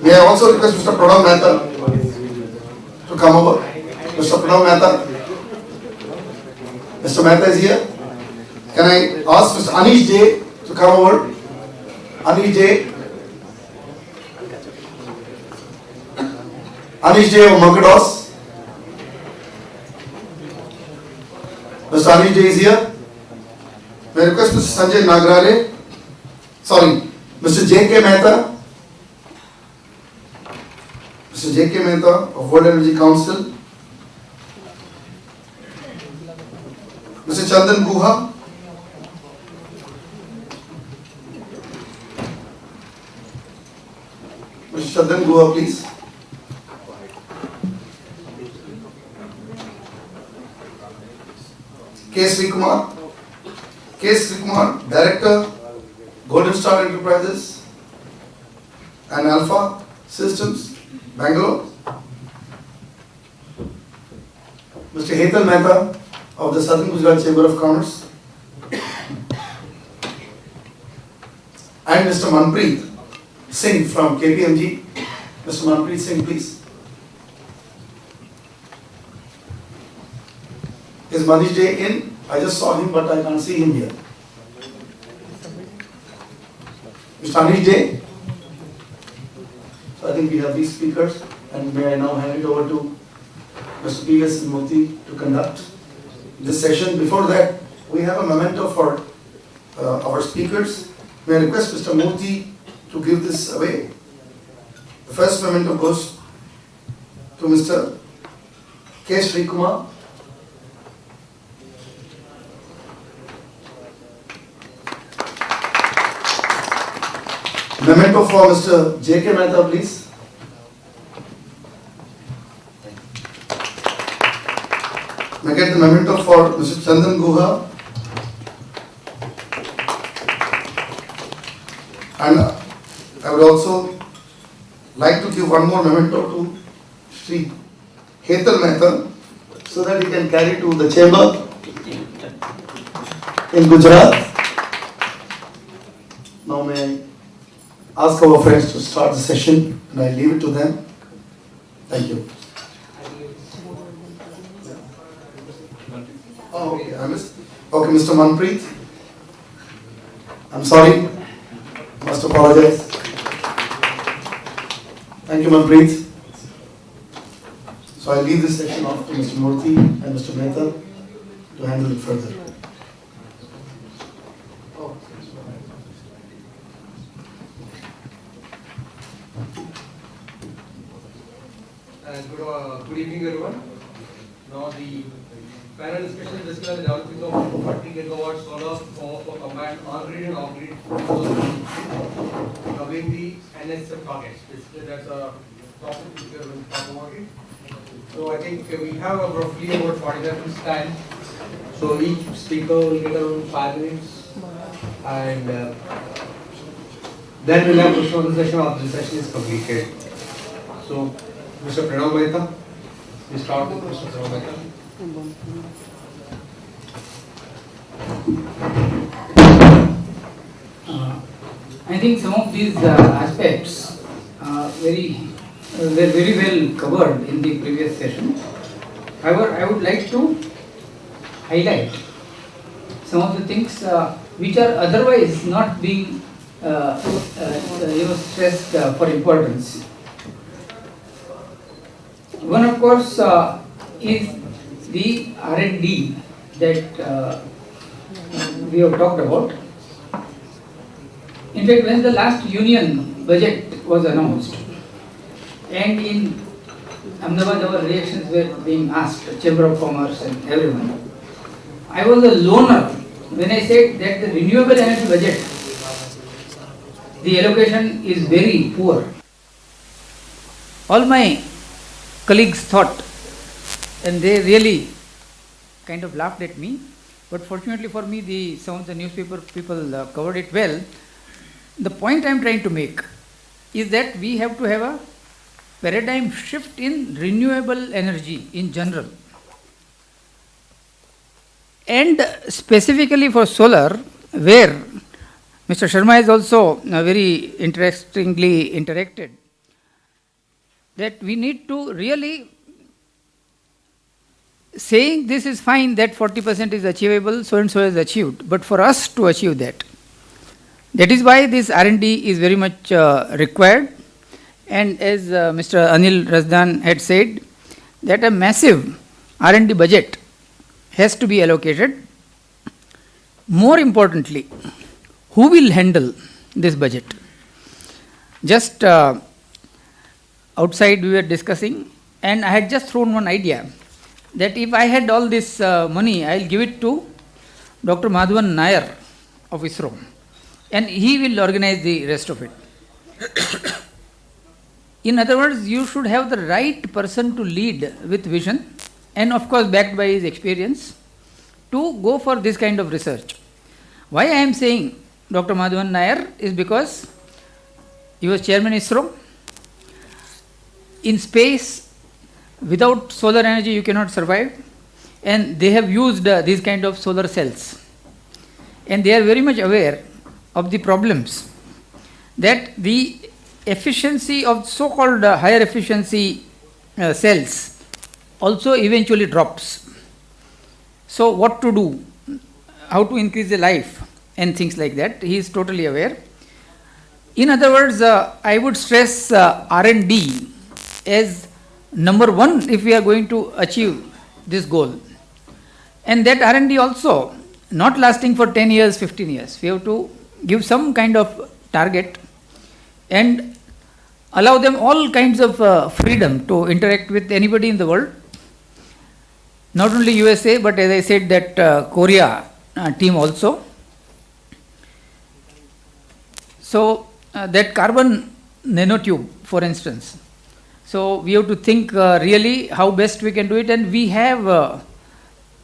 May I also request Mr. Pranav Mehta to come over? Mr. Pranav Mehta. Mr. Mehta is here. Can I ask Mr. Anish J to come over? Anish J. Anish J of Marketos. Mr. Anish J is here. May I request Mr. Sanjay Nagrare? Sorry, Mr. J.K. Mehta. Mr. J.K. Mehta of World Energy Council. Mr. Chandan Guha. Mr. Chandan Guha, please. K. Srikumar. K. Srikumar, Director, Golden Star Enterprises and Alpha Systems, Bangalore. Mr. Hetal Mehta of the Southern Gujarat Chamber of Commerce. And Mr. Manpreet Singh from KPMG. Mr. Manpreet Singh, please. Is Manish J in? I just saw him, but I can't see him here. Mr. Anish J. So I think we have these speakers, and may I now hand it over to Mr. P.S. Murthy to conduct this session. Before that, we have a memento for our speakers. May I request Mr. Murthy to give this away? The first memento goes to Mr. K. Srikumar. Memento for Mr. J.K. Mehta, please. May I get the memento for Mr. Chandan Guha. And I would also like to give one more memento to Sri Hetal Mehta so that he can carry to the chamber in Gujarat. Now may I ask our friends to start the session, and I leave it to them. Thank you. Oh, okay. Okay, Mr. Manpreet. I'm sorry. Must apologize. Thank you, Manpreet. So I leave this session off to Mr. Murthy and Mr. Mehta to handle it further. Good evening, everyone. Now the panel discussion is basically on the developing of 40 gigawatt solar for combined on-grid and off-grid covering the NSF targets. Basically, that's a topic which we are going to talk about it. So I think we have roughly about 45 minutes time. So each speaker will get around 5 minutes, and then we'll have question on the session after the session is completed. So Mr. Pranav Mehta, we start with Mr. Pranav Mehta. I think some of these aspects were very well covered in the previous session. However, I would like to highlight some of the things which are otherwise not being stressed for importance. One, of course, is the R&D that we have talked about. In fact, when the last union budget was announced, and in Ahmedabad our reactions were being asked, Chamber of Commerce and everyone, I was a loner when I said that the renewable energy budget, the allocation is very poor. All my colleagues thought, and they really kind of laughed at me, but fortunately for me, some of the newspaper people covered it well. The point I am trying to make is that we have to have a paradigm shift in renewable energy in general. And specifically for solar, where Mr. Sharma has also very interestingly interacted that we need to really saying this is fine, that 40% is achievable, so and so is achieved, but for us to achieve that. That is why this R&D is very much required, and as Mr. Anil Razdan had said, that a massive R&D budget has to be allocated. More importantly, who will handle this budget? Just outside we were discussing, and I had just thrown one idea that if I had all this money, I will give it to Dr. Madhavan Nair of ISRO, and he will organize the rest of it. In other words, you should have the right person to lead with vision, and of course backed by his experience, to go for this kind of research. Why I am saying Dr. Madhavan Nair is because he was chairman ISRO. In space, without solar energy you cannot survive, and they have used these kind of solar cells, and they are very much aware of the problems that the efficiency of so-called higher efficiency cells also eventually drops. So what to do, how to increase the life and things like that, he is totally aware. In other words, I would stress R&D as number one if we are going to achieve this goal. And that R&D also not lasting for 10 years, 15 years. We have to give some kind of target and allow them all kinds of freedom to interact with anybody in the world. Not only USA, but as I said, that Korea team also. So that carbon nanotube, for instance. So we have to think really how best we can do it, and we have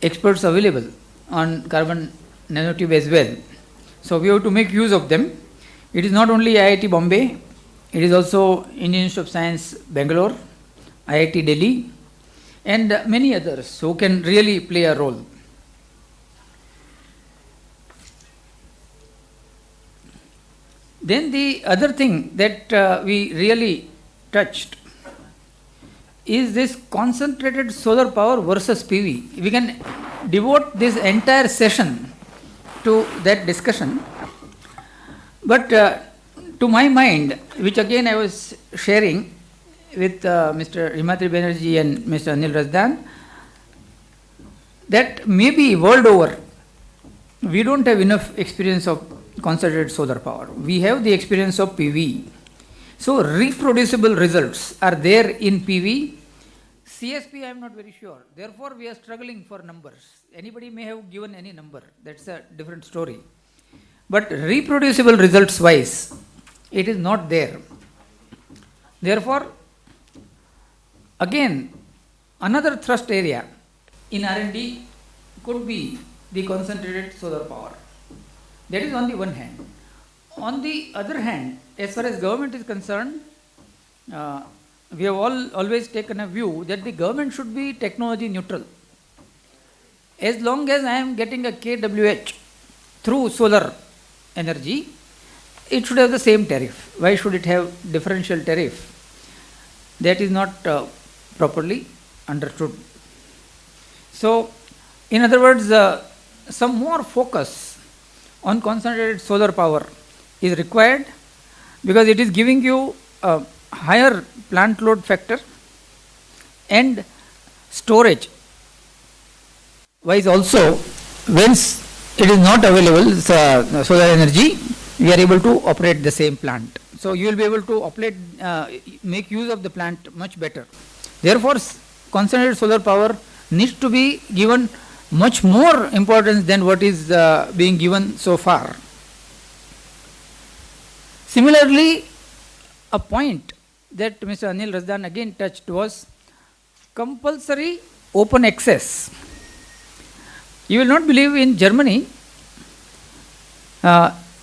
experts available on carbon nanotube as well. So we have to make use of them. It is not only IIT Bombay, it is also Indian Institute of Science, Bangalore, IIT Delhi, and many others who can really play a role. Then the other thing that we really touched is this concentrated solar power versus PV. We can devote this entire session to that discussion. But to my mind, which again I was sharing with Mr. Himatri Banerjee and Mr. Anil Razdan, that maybe world over, we don't have enough experience of concentrated solar power. We have the experience of PV. So reproducible results are there in PV. CSP I am not very sure. Therefore we are struggling for numbers. Anybody may have given any number. That's a different story. But reproducible results wise, it is not there. Therefore, again, another thrust area in R&D could be the concentrated solar power. That is on the one hand. On the other hand, as far as government is concerned, we have always taken a view that the government should be technology neutral. As long as I am getting a kWh through solar energy, it should have the same tariff. Why should it have differential tariff? That is not properly understood. So, in other words, some more focus on concentrated solar power is required, because it is giving you a higher plant load factor, and storage wise also, once it is not available, solar energy, we are able to operate the same plant. So you will be able to operate, make use of the plant much better. Therefore, concentrated solar power needs to be given much more importance than what is being given so far. Similarly, a point that Mr. Anil Razdan again touched was compulsory open access. You will not believe, in Germany,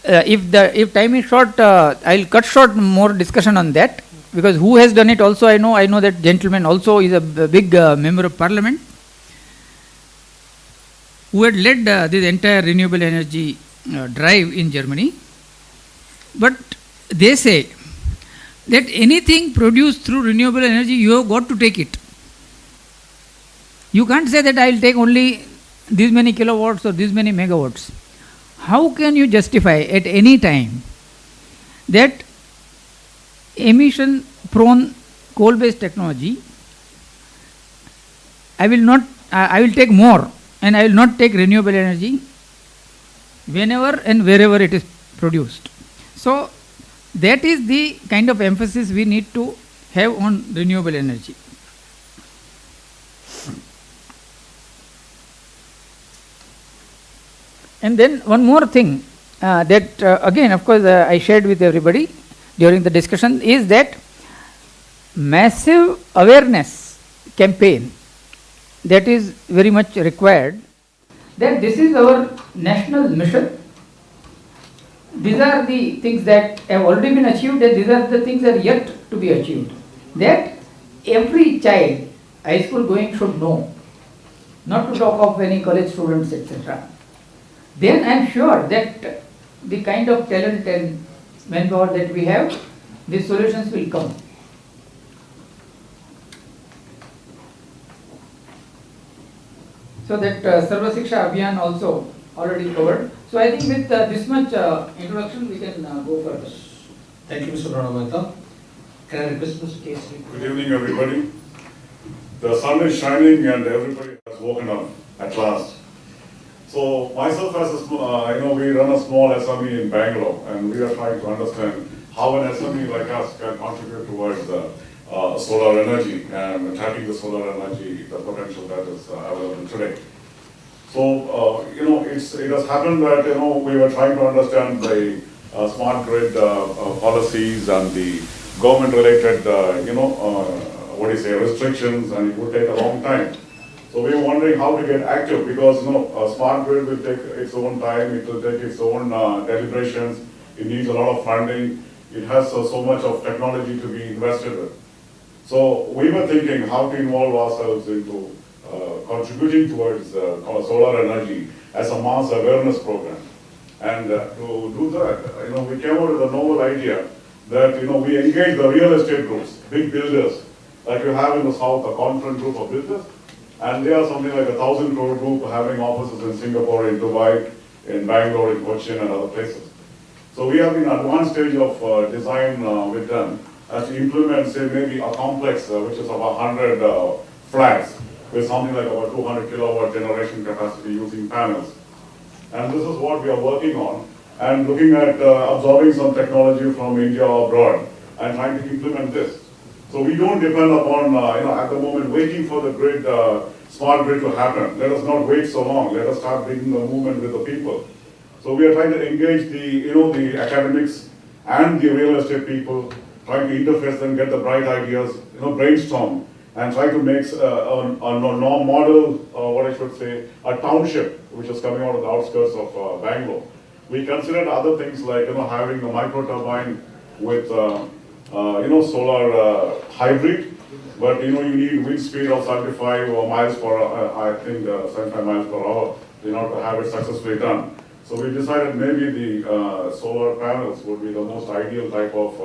if time is short, I will cut short more discussion on that, because who has done it also I know that gentleman also is a big member of parliament, who had led this entire renewable energy drive in Germany. But they say that anything produced through renewable energy, you have got to take it. You can't say that I will take only these many kilowatts or these many megawatts. How can you justify at any time that emission prone coal based technology, I will take more and I will not take renewable energy whenever and wherever it is produced. So that is the kind of emphasis we need to have on renewable energy. And then one more thing that again, of course, I shared with everybody during the discussion is that massive awareness campaign that is very much required, that this is our national mission. These are the things that have already been achieved and these are the things that are yet to be achieved. That every child, high school going, should know, not to talk of any college students, etc. Then I am sure that the kind of talent and manpower that we have, these solutions will come. So that Sarva Shiksha Abhiyan also already covered. So I think with this much introduction, we can go further. Thank you, Mr. Pranab Mehta. Can I request Mr. Kesri? Good evening, everybody. The sun is shining and everybody has woken up at last. So myself as we run a small SME in Bangalore, and we are trying to understand how an SME like us can contribute towards solar energy and tapping the solar energy, the potential that is available today. So, it has happened that, we were trying to understand the smart grid policies and the government-related, restrictions, and it would take a long time. So we were wondering how to get active because, a smart grid will take its own time, it will take its own deliberations, it needs a lot of funding, it has so much of technology to be invested with. So we were thinking how to involve ourselves into contributing towards solar energy as a mass awareness program. And to do that, we came out with a novel idea that, we engage the real estate groups, big builders, like you have in the south, a Confluent group of builders, and they are something like 1,000 crore group having offices in Singapore, in Dubai, in Bangalore, in Cochin, and other places. So we have been advanced stage of design with them as to implement, say, maybe a complex which is about 100 flats with something like about 200 kilowatt generation capacity using panels. And this is what we are working on and looking at absorbing some technology from India or abroad and trying to implement this. So we don't depend upon, at the moment, waiting for the grid, smart grid to happen. Let us not wait so long. Let us start bringing the movement with the people. So we are trying to engage the academics and the real estate people, trying to interface them, get the bright ideas, brainstorm, and try to make a model, a township, which is coming out of the outskirts of Bangalore. We considered other things like, having a micro turbine with, solar hybrid, but, you need wind speed of 75 miles per hour, 75 miles per hour, to have it successfully done. So we decided maybe the solar panels would be the most ideal type of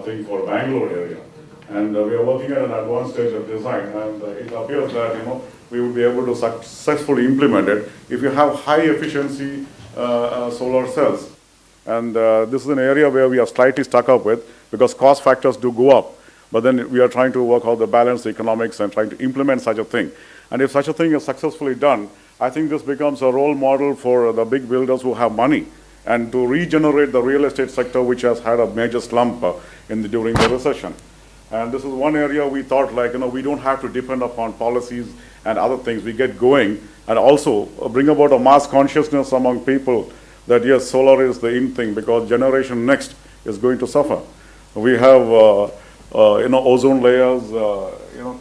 thing for Bangalore area. And we are working at an advanced stage of design, and it appears that, we would be able to successfully implement it if you have high efficiency solar cells. And this is an area where we are slightly stuck up with, because cost factors do go up. But then we are trying to work out the balance economics and trying to implement such a thing. And if such a thing is successfully done, I think this becomes a role model for the big builders who have money and to regenerate the real estate sector, which has had a major slump during the recession. And this is one area we thought, we don't have to depend upon policies and other things. We get going and also bring about a mass consciousness among people that yes, solar is the in thing, because generation next is going to suffer. We have ozone layers,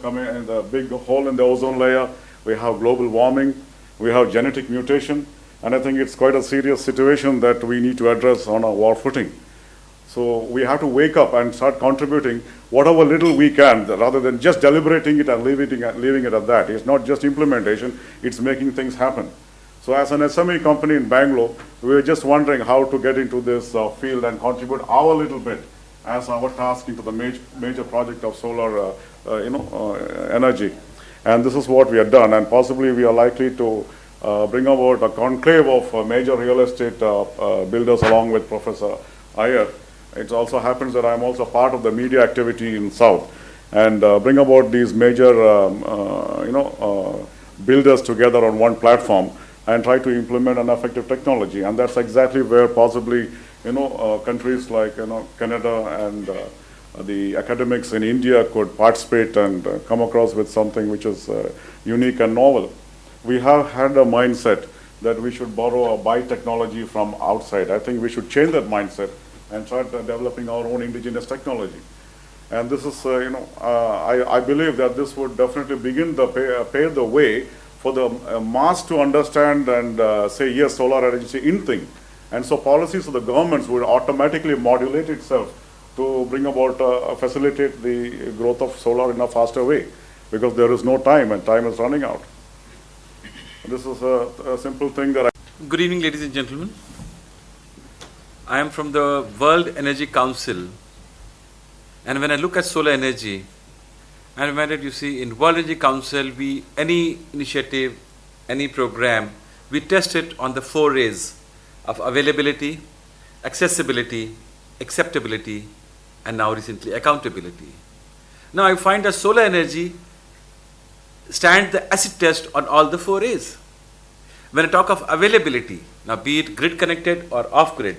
coming in the big hole in the ozone layer. We have global warming. We have genetic mutation. And I think it's quite a serious situation that we need to address on a war footing. So we have to wake up and start contributing whatever little we can, rather than just deliberating it and leaving it at that. It's not just implementation, it's making things happen. So as an SME company in Bangalore, we were just wondering how to get into this field and contribute our little bit as our task into the major project of solar energy. And this is what we have done, and possibly we are likely to bring about a conclave of major real estate builders along with Professor Iyer. It also happens that I'm also part of the media activity in South, and bring about these major builders together on one platform and try to implement an effective technology. And that's exactly where possibly countries like Canada and the academics in India could participate and come across with something which is unique and novel. We have had a mindset that we should borrow or buy technology from outside. I think we should change that mindset and start developing our own indigenous technology. And this is, I believe that this would definitely begin to pave the way for the mass to understand and say, yes, solar energy is in thing. And so policies of the governments would automatically modulate itself to bring about, facilitate the growth of solar in a faster way, because there is no time and time is running out. This is a simple thing that Good evening, ladies and gentlemen. I am from the World Energy Council, and when I look at solar energy, and when you see in World Energy Council, any initiative, any program, we test it on the 4 A's of availability, accessibility, acceptability, and now recently accountability. Now I find that solar energy stands the acid test on all the 4 A's. When I talk of availability, now be it grid connected or off grid,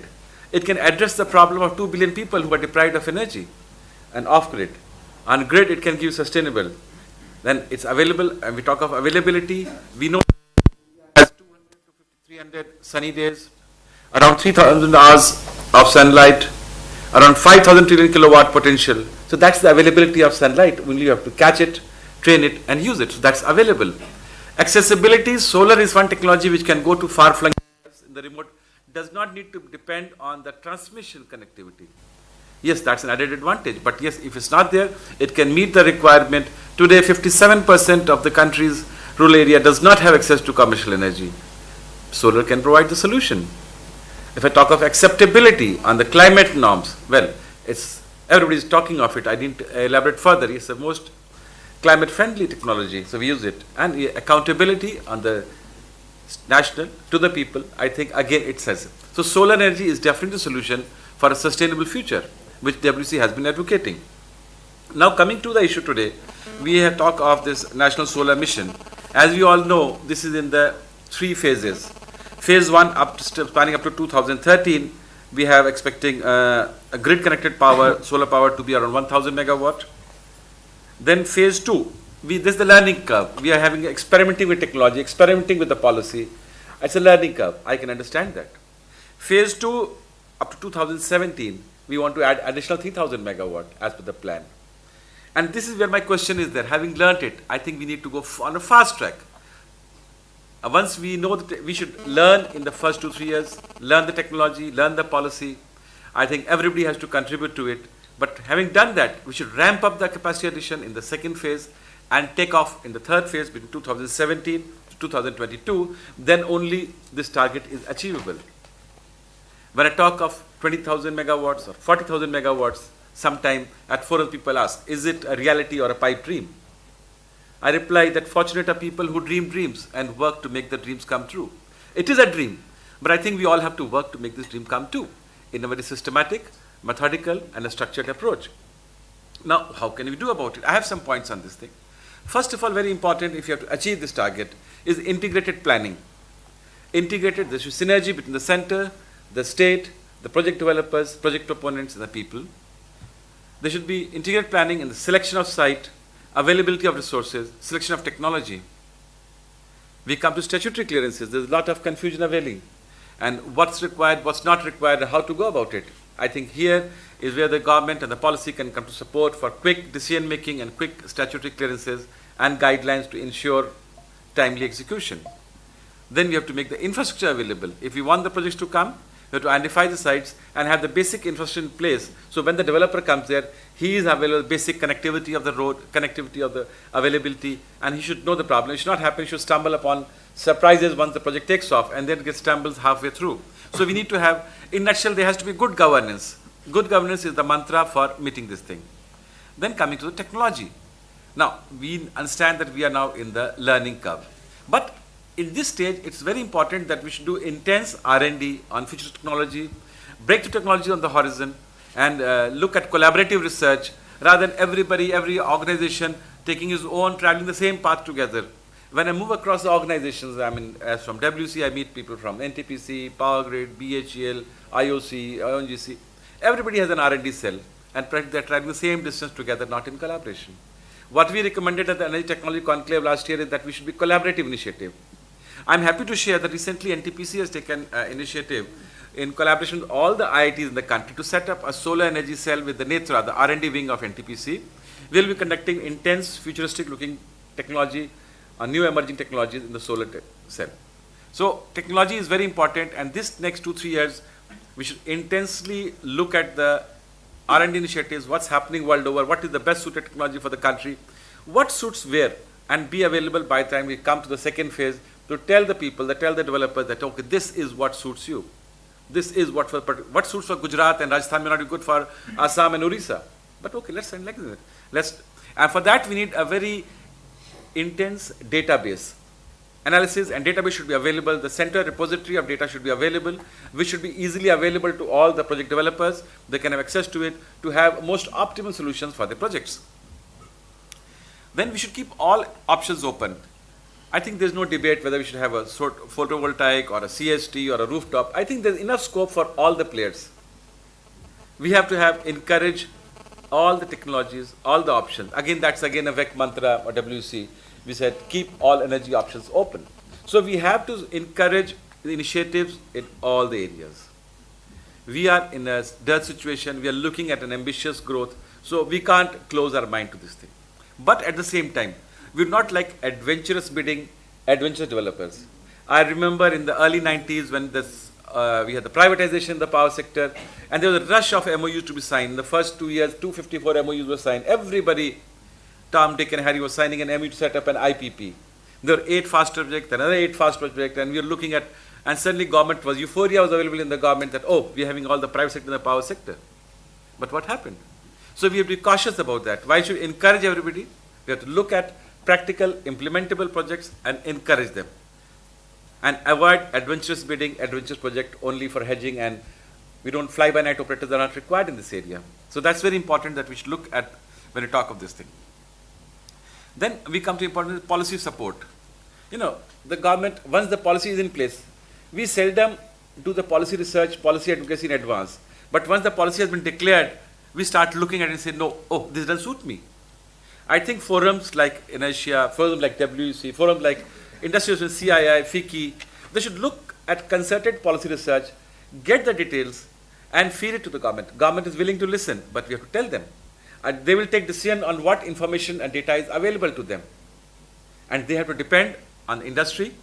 it can address the problem of 2 billion people who are deprived of energy. And off grid, on grid it can give sustainable. Then it's available, and we talk of availability, we know it has 200 to 300 sunny days, around 3,000 hours of sunlight, around 5,000 trillion kilowatt potential. So that's the availability of sunlight. Only you have to catch it, train it, and use it. So that's available. Accessibility, solar is one technology which can go to far-flung areas in the remote, does not need to depend on the transmission connectivity. Yes, that's an added advantage, but yes, if it's not there, it can meet the requirement. Today, 57% of the country's rural area does not have access to commercial energy. Solar can provide the solution. If I talk of acceptability on the climate norms, well, everybody is talking of it. I didn't elaborate further. It's the most climate friendly technology, so we use it. And accountability on the national to the people, I think again it says it. So solar energy is definitely the solution for a sustainable future, which WC has been advocating. Now coming to the issue today, we have talked of this National Solar Mission. As we all know, this is in the 3 phases. Phase 1 spanning up to 2013, we have expecting a grid connected power, solar power to be around 1,000 megawatt. Then phase 2, this is the learning curve. We are having experimenting with technology, experimenting with the policy. It's a learning curve. I can understand that. Phase 2, up to 2017, we want to add additional 3,000 megawatt as per the plan. And this is where my question is there. Having learnt it, I think we need to go on a fast track. Once we know that we should learn in the first 2-3 years, learn the technology, learn the policy. I think everybody has to contribute to it. But having done that, we should ramp up the capacity addition in the second phase and take off in the third phase between 2017 to 2022. Then only this target is achievable. When I talk of 20,000 megawatts or 40,000 megawatts, sometime at forum people ask, is it a reality or a pipe dream? I reply that fortunate are people who dream dreams and work to make the dreams come true. It is a dream, but I think we all have to work to make this dream come true in a very systematic, methodical and a structured approach. Now, how can we do about it? I have some points on this thing. First of all, very important if you have to achieve this target is integrated planning. Integrated, there should be synergy between the center, the state, the project developers, project proponents and the people. There should be integrated planning in the selection of site, availability of resources, selection of technology. We come to statutory clearances. There's a lot of confusion availing. And what's required, what's not required, and how to go about it. I think here is where the government and the policy can come to support for quick decision making and quick statutory clearances and guidelines to ensure timely execution. Then we have to make the infrastructure available. If we want the projects to come, we have to identify the sites and have the basic infrastructure in place. So when the developer comes there, he is available, basic connectivity of the road, connectivity of the availability, and he should know the problem. It should not happen, he should stumble upon surprises once the project takes off and then gets stumbles halfway through. So we need to have, in a nutshell, there has to be good governance. Good governance is the mantra for meeting this thing. Then coming to the technology. Now, we understand that we are now in the learning curve. But in this stage, it's very important that we should do intense R&D on future technology, breakthrough technology on the horizon, and look at collaborative research rather than every organization taking his own, traveling the same path together. When I move across the organizations, I mean, as from WC, I meet people from NTPC, Power Grid, BHEL, IOC, ONGC. Everybody has an R&D cell, and they're traveling the same distance together, not in collaboration. What we recommended at the Energy Technology Conclave last year is that we should be collaborative initiative. I'm happy to share that recently NTPC has taken initiative in collaboration with all the IITs in the country to set up a solar energy cell with the NETRA, the R&D wing of NTPC. We'll be conducting intense futuristic looking technology, new emerging technologies in the solar cell. So technology is very important, and this next 2-3 years, we should intensely look at the R&D initiatives, what's happening world over, what is the best suited technology for the country, what suits where, and be available by the time we come to the second phase to tell the people, tell the developers that, okay, this is what suits you. This is what suits for Gujarat and Rajasthan may not be good for Assam and Orissa. But okay, let's send like this. And for that we need a very intense database. Analysis and database should be available. The center repository of data should be available, which should be easily available to all the project developers. They can have access to it to have most optimal solutions for their projects. Then we should keep all options open. I think there's no debate whether we should have a photovoltaic or a CST or a rooftop. I think there's enough scope for all the players. We have to encourage all the technologies, all the options. Again, that's again a VEC mantra or WC. We said keep all energy options open. So we have to encourage the initiatives in all the areas. We are in a dearth situation. We are looking at an ambitious growth. So we can't close our mind to this thing. But at the same time, we're not like adventurous bidding, adventurous developers. I remember in the early 90s when we had the privatization in the power sector, and there was a rush of MOUs to be signed. In the first 2 years, 254 MOUs were signed. Everybody, Tom, Dick, and Harry, was signing an MOU to set up an IPP. There were 8 fast projects, another 8 fast projects, and we were looking at, and suddenly euphoria was available in the government that, oh, we're having all the private sector in the power sector. But what happened? So we have to be cautious about that. Why should we encourage everybody? We have to look at practical, implementable projects and encourage them. And avoid adventurous bidding, adventurous project only for hedging, and we don't fly-by-night operators are not required in this area. So that's very important that we should look at when we talk of this thing. Then we come to important policy support. You know, the government, once the policy is in place, we seldom do the policy research, policy advocacy in advance. But once the policy has been declared, we start looking at it and say, no, oh, this doesn't suit me. I think forums like Inertia, forums like WEC, forums like Industry Association, CII, FICCI, they should look at concerted policy research, get the details, and feed it to the government. Government is willing to listen, but we have to tell them. And they will take decision on what information and data is available to them. And they have to depend on industry,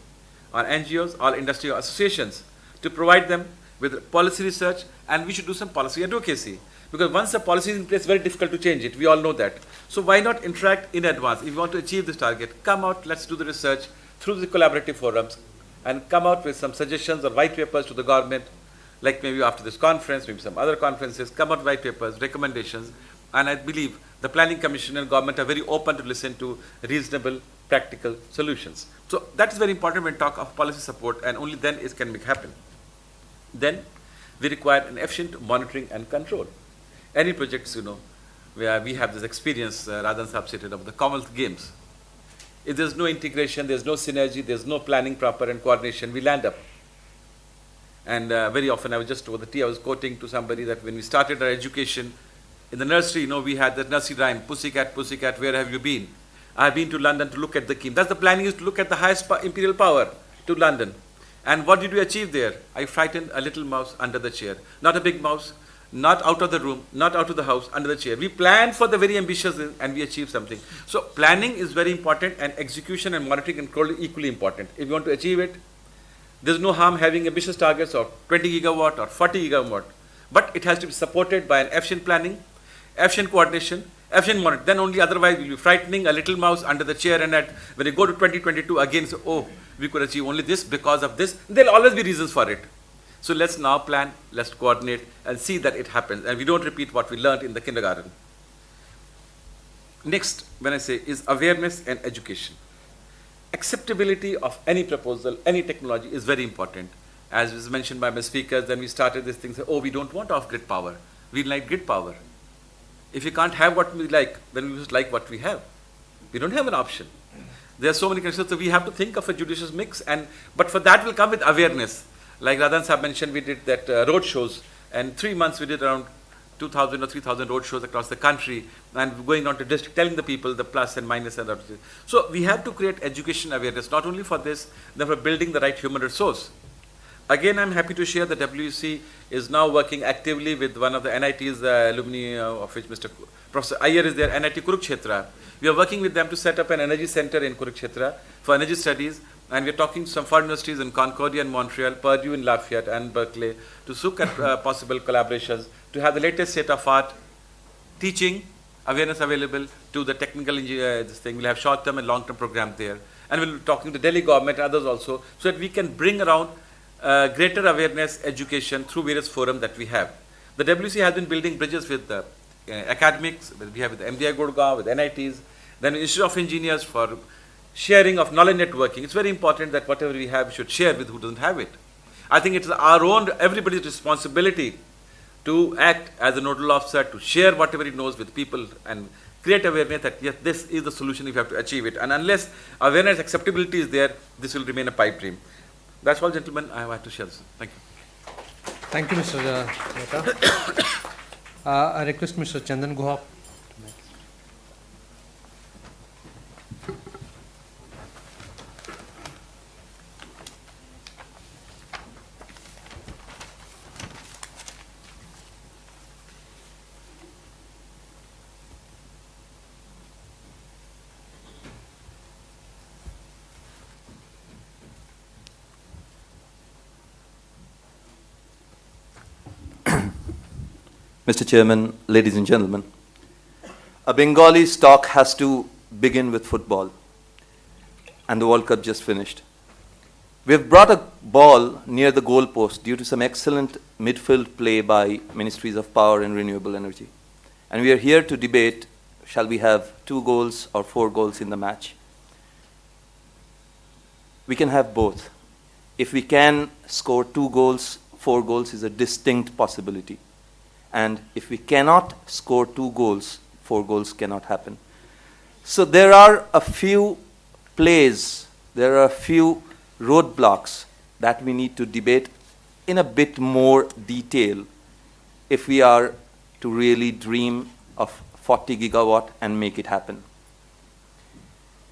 on NGOs, or industry associations to provide them with policy research, and we should do some policy advocacy. Because once the policy is in place, it's very difficult to change it. We all know that. So why not interact in advance? If you want to achieve this target, come out, let's do the research through the collaborative forums and come out with some suggestions or white papers to the government, like maybe after this conference, maybe some other conferences, come out with white papers, recommendations. And I believe the Planning Commission and government are very open to listen to reasonable, practical solutions. So that is very important when we talk of policy support, and only then it can make happen. Then we require an efficient monitoring and control. Any projects, you know, where we have this experience, Radhan Saab stated, of the Commonwealth Games. If there's no integration, there's no synergy, there's no planning proper and coordination, we land up. And very often, I was just over the tea, I was quoting to somebody that when we started our education, in the nursery, you know, we had the nursery rhyme, pussycat, pussycat, where have you been? I have been to London to look at the king. That's the planning, is to look at the highest imperial power, to London. And what did we achieve there? I frightened a little mouse under the chair. Not a big mouse, not out of the room, not out of the house, under the chair. We planned for the very ambitious and we achieved something. So planning is very important, and execution and monitoring and control is equally important. If you want to achieve it, there's no harm having ambitious targets of 20 gigawatt or 40 gigawatt, but it has to be supported by an efficient planning, efficient coordination, efficient monitoring. Then only otherwise you'll be frightening a little mouse under the chair, and when you go to 2022 again, say, oh, we could achieve only this because of this. There'll always be reasons for it. So let's now plan, let's coordinate and see that it happens, and we don't repeat what we learned in the kindergarten. Next, when I say, is awareness and education. Acceptability of any proposal, any technology is very important. As was mentioned by my speakers, then we started this thing, say, oh, we don't want off-grid power. We like grid power. If we can't have what we like, then we just like what we have. We don't have an option. There are so many conditions, so we have to think of a judicious mix, but for that will come with awareness. Like Radhan Sahab mentioned, we did that road shows, and 3 months we did around 2,000 or 3,000 road shows across the country, and going on to district, telling the people the plus and minus and everything. So we have to create education awareness, not only for this, then for building the right human resource. Again, I'm happy to share that WEC is now working actively with one of the NIT's alumni, of which Professor Iyer is there, NIT Kurukshetra. We are working with them to set up an energy center in Kurukshetra for energy studies, and we're talking to some foreign universities in Concordia and Montreal, Purdue in Lafayette and Berkeley to look at possible collaborations to have the latest state-of-art teaching, awareness available to the technical engineer, this thing. We'll have short-term and long-term programs there. And we'll be talking to Delhi government and others also, so that we can bring around greater awareness, education through various forums that we have. The WC has been building bridges with the academics, we have with the MDI Gurgaon, with NITs, then Institute of Engineers for sharing of knowledge networking. It's very important that whatever we have, we should share with who doesn't have it. I think it's our own, everybody's responsibility to act as a nodal officer, to share whatever he knows with people and create awareness that yes, this is the solution if you have to achieve it. And unless awareness, acceptability is there, this will remain a pipe dream. That's all, gentlemen, I have to share this. Thank you. Thank you, Mr. Mehta. I request Mr. Chandan Guha. Mr. Chairman, ladies and gentlemen, a Bengali talk has to begin with football, and the World Cup just finished. We have brought a ball near the goal post due to some excellent midfield play by Ministries of Power and Renewable Energy. And we are here to debate, shall we have 2 goals or 4 goals in the match? We can have both. If we can score 2 goals, 4 goals is a distinct possibility. And if we cannot score 2 goals, 4 goals cannot happen. So there are a few plays, there are a few roadblocks that we need to debate in a bit more detail if we are to really dream of 40 gigawatt and make it happen.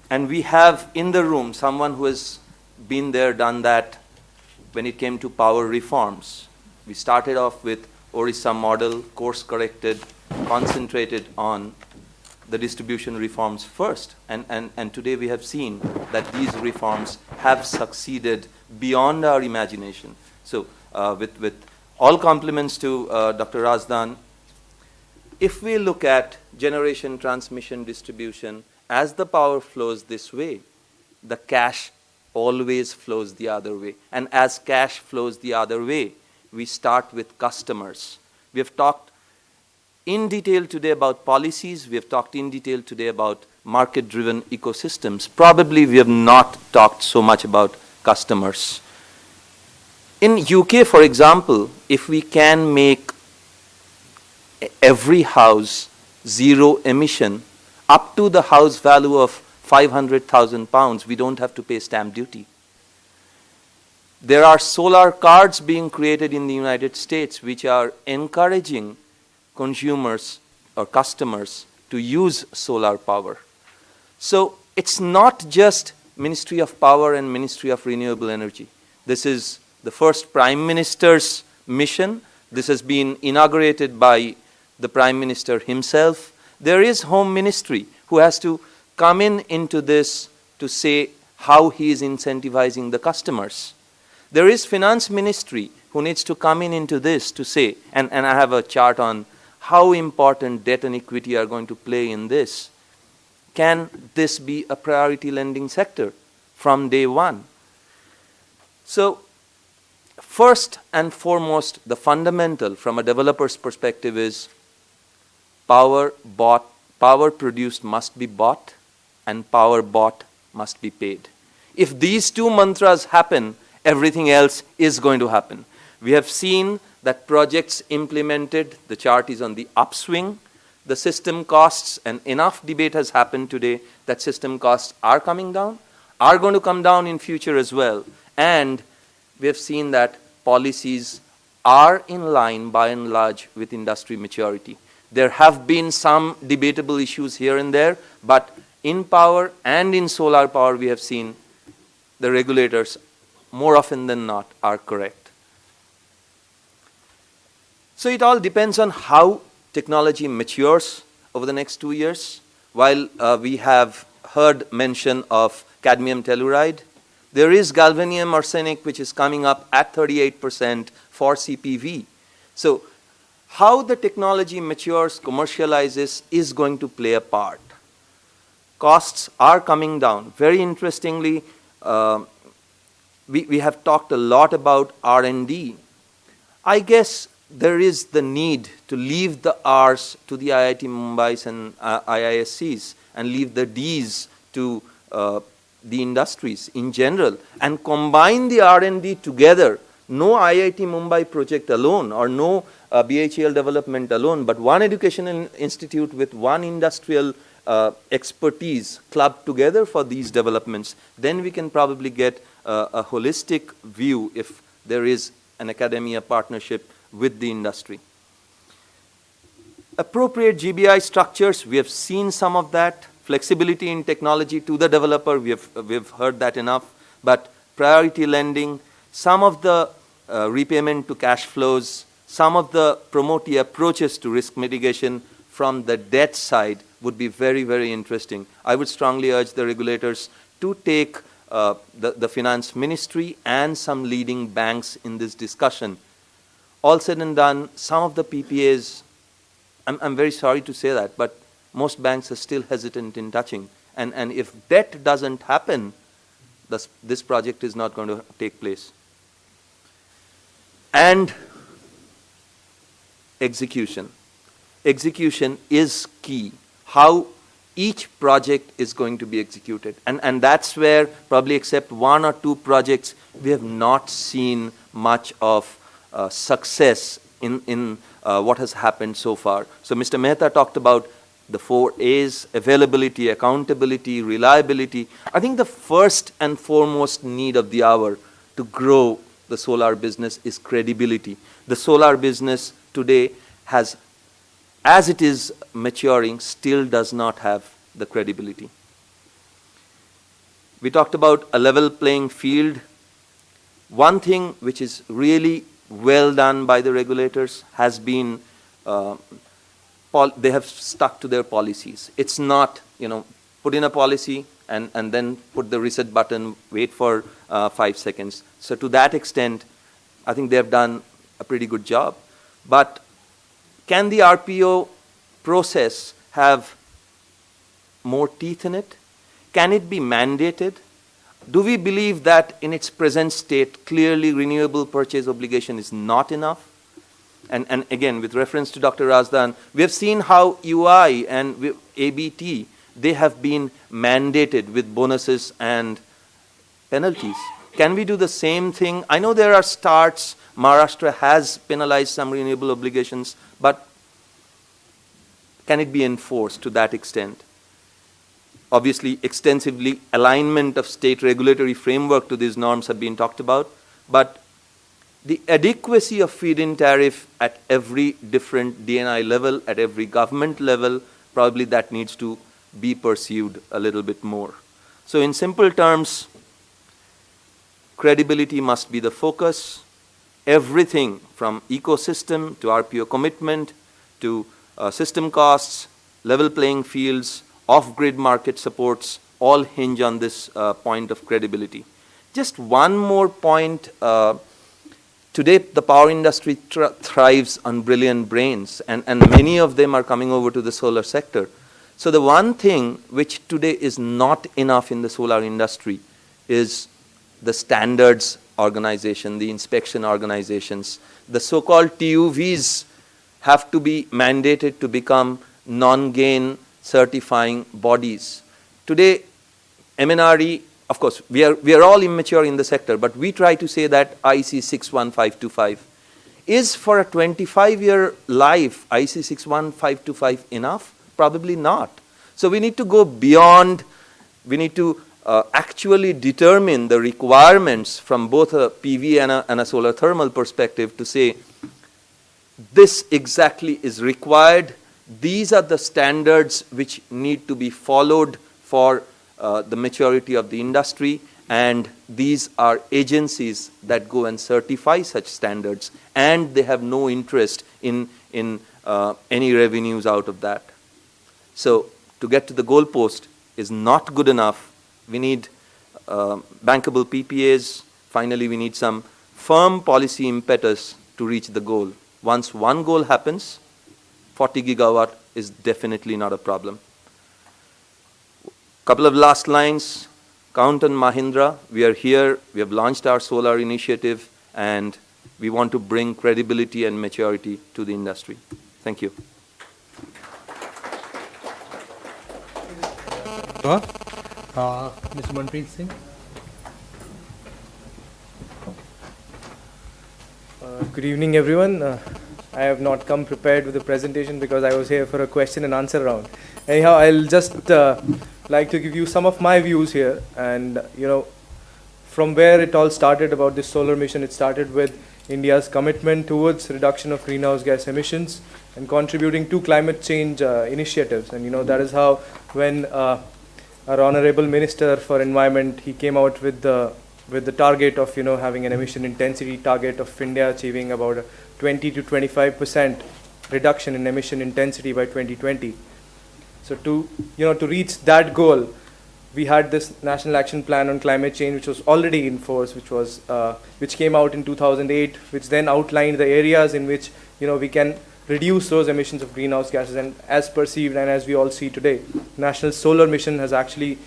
And we have in the room someone who has been there, done that when it came to power reforms. We started off with Orissa model, course corrected, concentrated on the distribution reforms first. And today we have seen that these reforms have succeeded beyond our imagination. So with all compliments to Dr. Razdan, if we look at generation, transmission, distribution, as the power flows this way, the cash always flows the other way. And as cash flows the other way, we start with customers. We have talked in detail today about policies. We have talked in detail today about market-driven ecosystems. Probably we have not talked so much about customers. In UK, for example, if we can make every house zero emission up to the house value of £500,000, we don't have to pay stamp duty. There are solar cards being created in the United States which are encouraging consumers or customers to use solar power. So it's not just Ministry of Power and Ministry of Renewable Energy. This is the first Prime Minister's mission. This has been inaugurated by the Prime Minister himself. There is Home Ministry who has to come into this to say how he is incentivizing the customers. There is Finance Ministry who needs to come into this to say, and I have a chart on how important debt and equity are going to play in this. Can this be a priority lending sector from day one? So, first and foremost, the fundamental from a developer's perspective is power produced must be bought and power bought must be paid. If these two mantras happen, everything else is going to happen. We have seen that projects implemented, the chart is on the upswing. The system costs, and enough debate has happened today that system costs are coming down, are going to come down in future as well. And we have seen that policies are in line by and large with industry maturity. There have been some debatable issues here and there, but in power and in solar power we have seen the regulators more often than not are correct. So it all depends on how technology matures over the next 2 years. While we have heard mention of cadmium telluride, there is galvanium arsenic which is coming up at 38% for CPV. So how the technology matures, commercializes is going to play a part. Costs are coming down. Very interestingly, we have talked a lot about R&D. I guess there is the need to leave the R's to the IIT Mumbai's and IISC's and leave the D's to the industries in general and combine the R&D together. No IIT Mumbai project alone or no BHEL development alone, but one educational institute with one industrial expertise clubbed together for these developments. Then we can probably get a holistic view if there is an academia partnership with the industry. Appropriate GBI structures, we have seen some of that. Flexibility in technology to the developer, we've heard that enough. But priority lending, some of the repayment to cash flows, some of the promotee approaches to risk mitigation from the debt side would be very, very interesting. I would strongly urge the regulators to take the finance ministry and some leading banks in this discussion. All said and done, some of the PPAs, I'm very sorry to say that, but most banks are still hesitant in touching. And if debt doesn't happen, this project is not going to take place. And execution. Execution is key. How each project is going to be executed. And that's where, probably except one or two projects, we have not seen much of success in what has happened so far. So Mr. Mehta talked about the 4 A's: availability, accountability, reliability. I think the first and foremost need of the hour to grow the solar business is credibility. The solar business today has, as it is maturing, still does not have the credibility. We talked about a level playing field. One thing which is really well done by the regulators has been they have stuck to their policies. It's not, put in a policy and then put the reset button, wait for 5 seconds. So to that extent, I think they have done a pretty good job. But can the RPO process have more teeth in it? Can it be mandated? Do we believe that in its present state, clearly renewable purchase obligation is not enough? And again, with reference to Dr. Razdan, we have seen how UI and ABT, they have been mandated with bonuses and penalties. Can we do the same thing? I know there are starts. Maharashtra has penalized some renewable obligations, but can it be enforced to that extent? Obviously, extensively alignment of state regulatory framework to these norms have been talked about, but the adequacy of feed-in tariff at every different DNI level, at every government level, probably that needs to be pursued a little bit more. So in simple terms, credibility must be the focus. Everything from ecosystem to RPO commitment to system costs, level playing fields, off-grid market supports, all hinge on this point of credibility. Just one more point to today the power industry thrives on brilliant brains, and many of them are coming over to the solar sector. So the one thing which today is not enough in the solar industry is the standards organization, the inspection organizations. The so-called TUVs have to be mandated to become non-gain certifying bodies. Today, MNRE, of course, we are all immature in the sector, but we try to say that IEC 61525 is for a 25-year life, IEC 61525 enough? Probably not. So we need to go beyond, we need to actually determine the requirements from both a PV and a solar thermal perspective to say, this exactly is required. These are the standards which need to be followed for the maturity of the industry, and these are agencies that go and certify such standards, and they have no interest in any revenues out of that. So to get to the goalpost is not good enough. We need bankable PPAs. Finally, we need some firm policy impetus to reach the goal. Once one goal happens, 40 gigawatt is definitely not a problem. Couple of last lines. Count on Mahindra. We are here. We have launched our solar initiative, and we want to bring credibility and maturity to the industry. Thank you. Mr. Manpreet Singh. Good evening, everyone. I have not come prepared with the presentation because I was here for a question and answer round. Anyhow, I'll just like to give you some of my views here, and from where it all started about this solar mission. It started with India's commitment towards reduction of greenhouse gas emissions and contributing to climate change initiatives. And that is how when our honorable Minister for Environment, he came out with the target of having an emission intensity target of India achieving about a 20 to 25% reduction in emission intensity by 2020. So to reach that goal, we had this National Action Plan on Climate Change, which was already in force, which came out in 2008, which then outlined the areas in which we can reduce those emissions of greenhouse gases. And as perceived and as we all see today, National Solar Mission has actually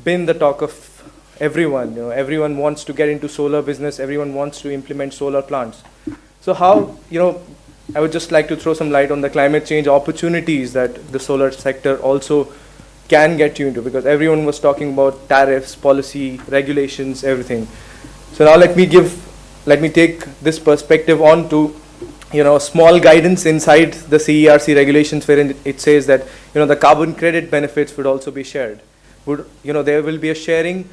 been the talk of everyone. Everyone wants to get into solar business. Everyone wants to implement solar plants. So how, I would just like to throw some light on the climate change opportunities that the solar sector also can get you into, because everyone was talking about tariffs, policy, regulations, everything. So now let me take this perspective on to small guidance inside the CERC regulations, wherein it says that the carbon credit benefits would also be shared. There will be a sharing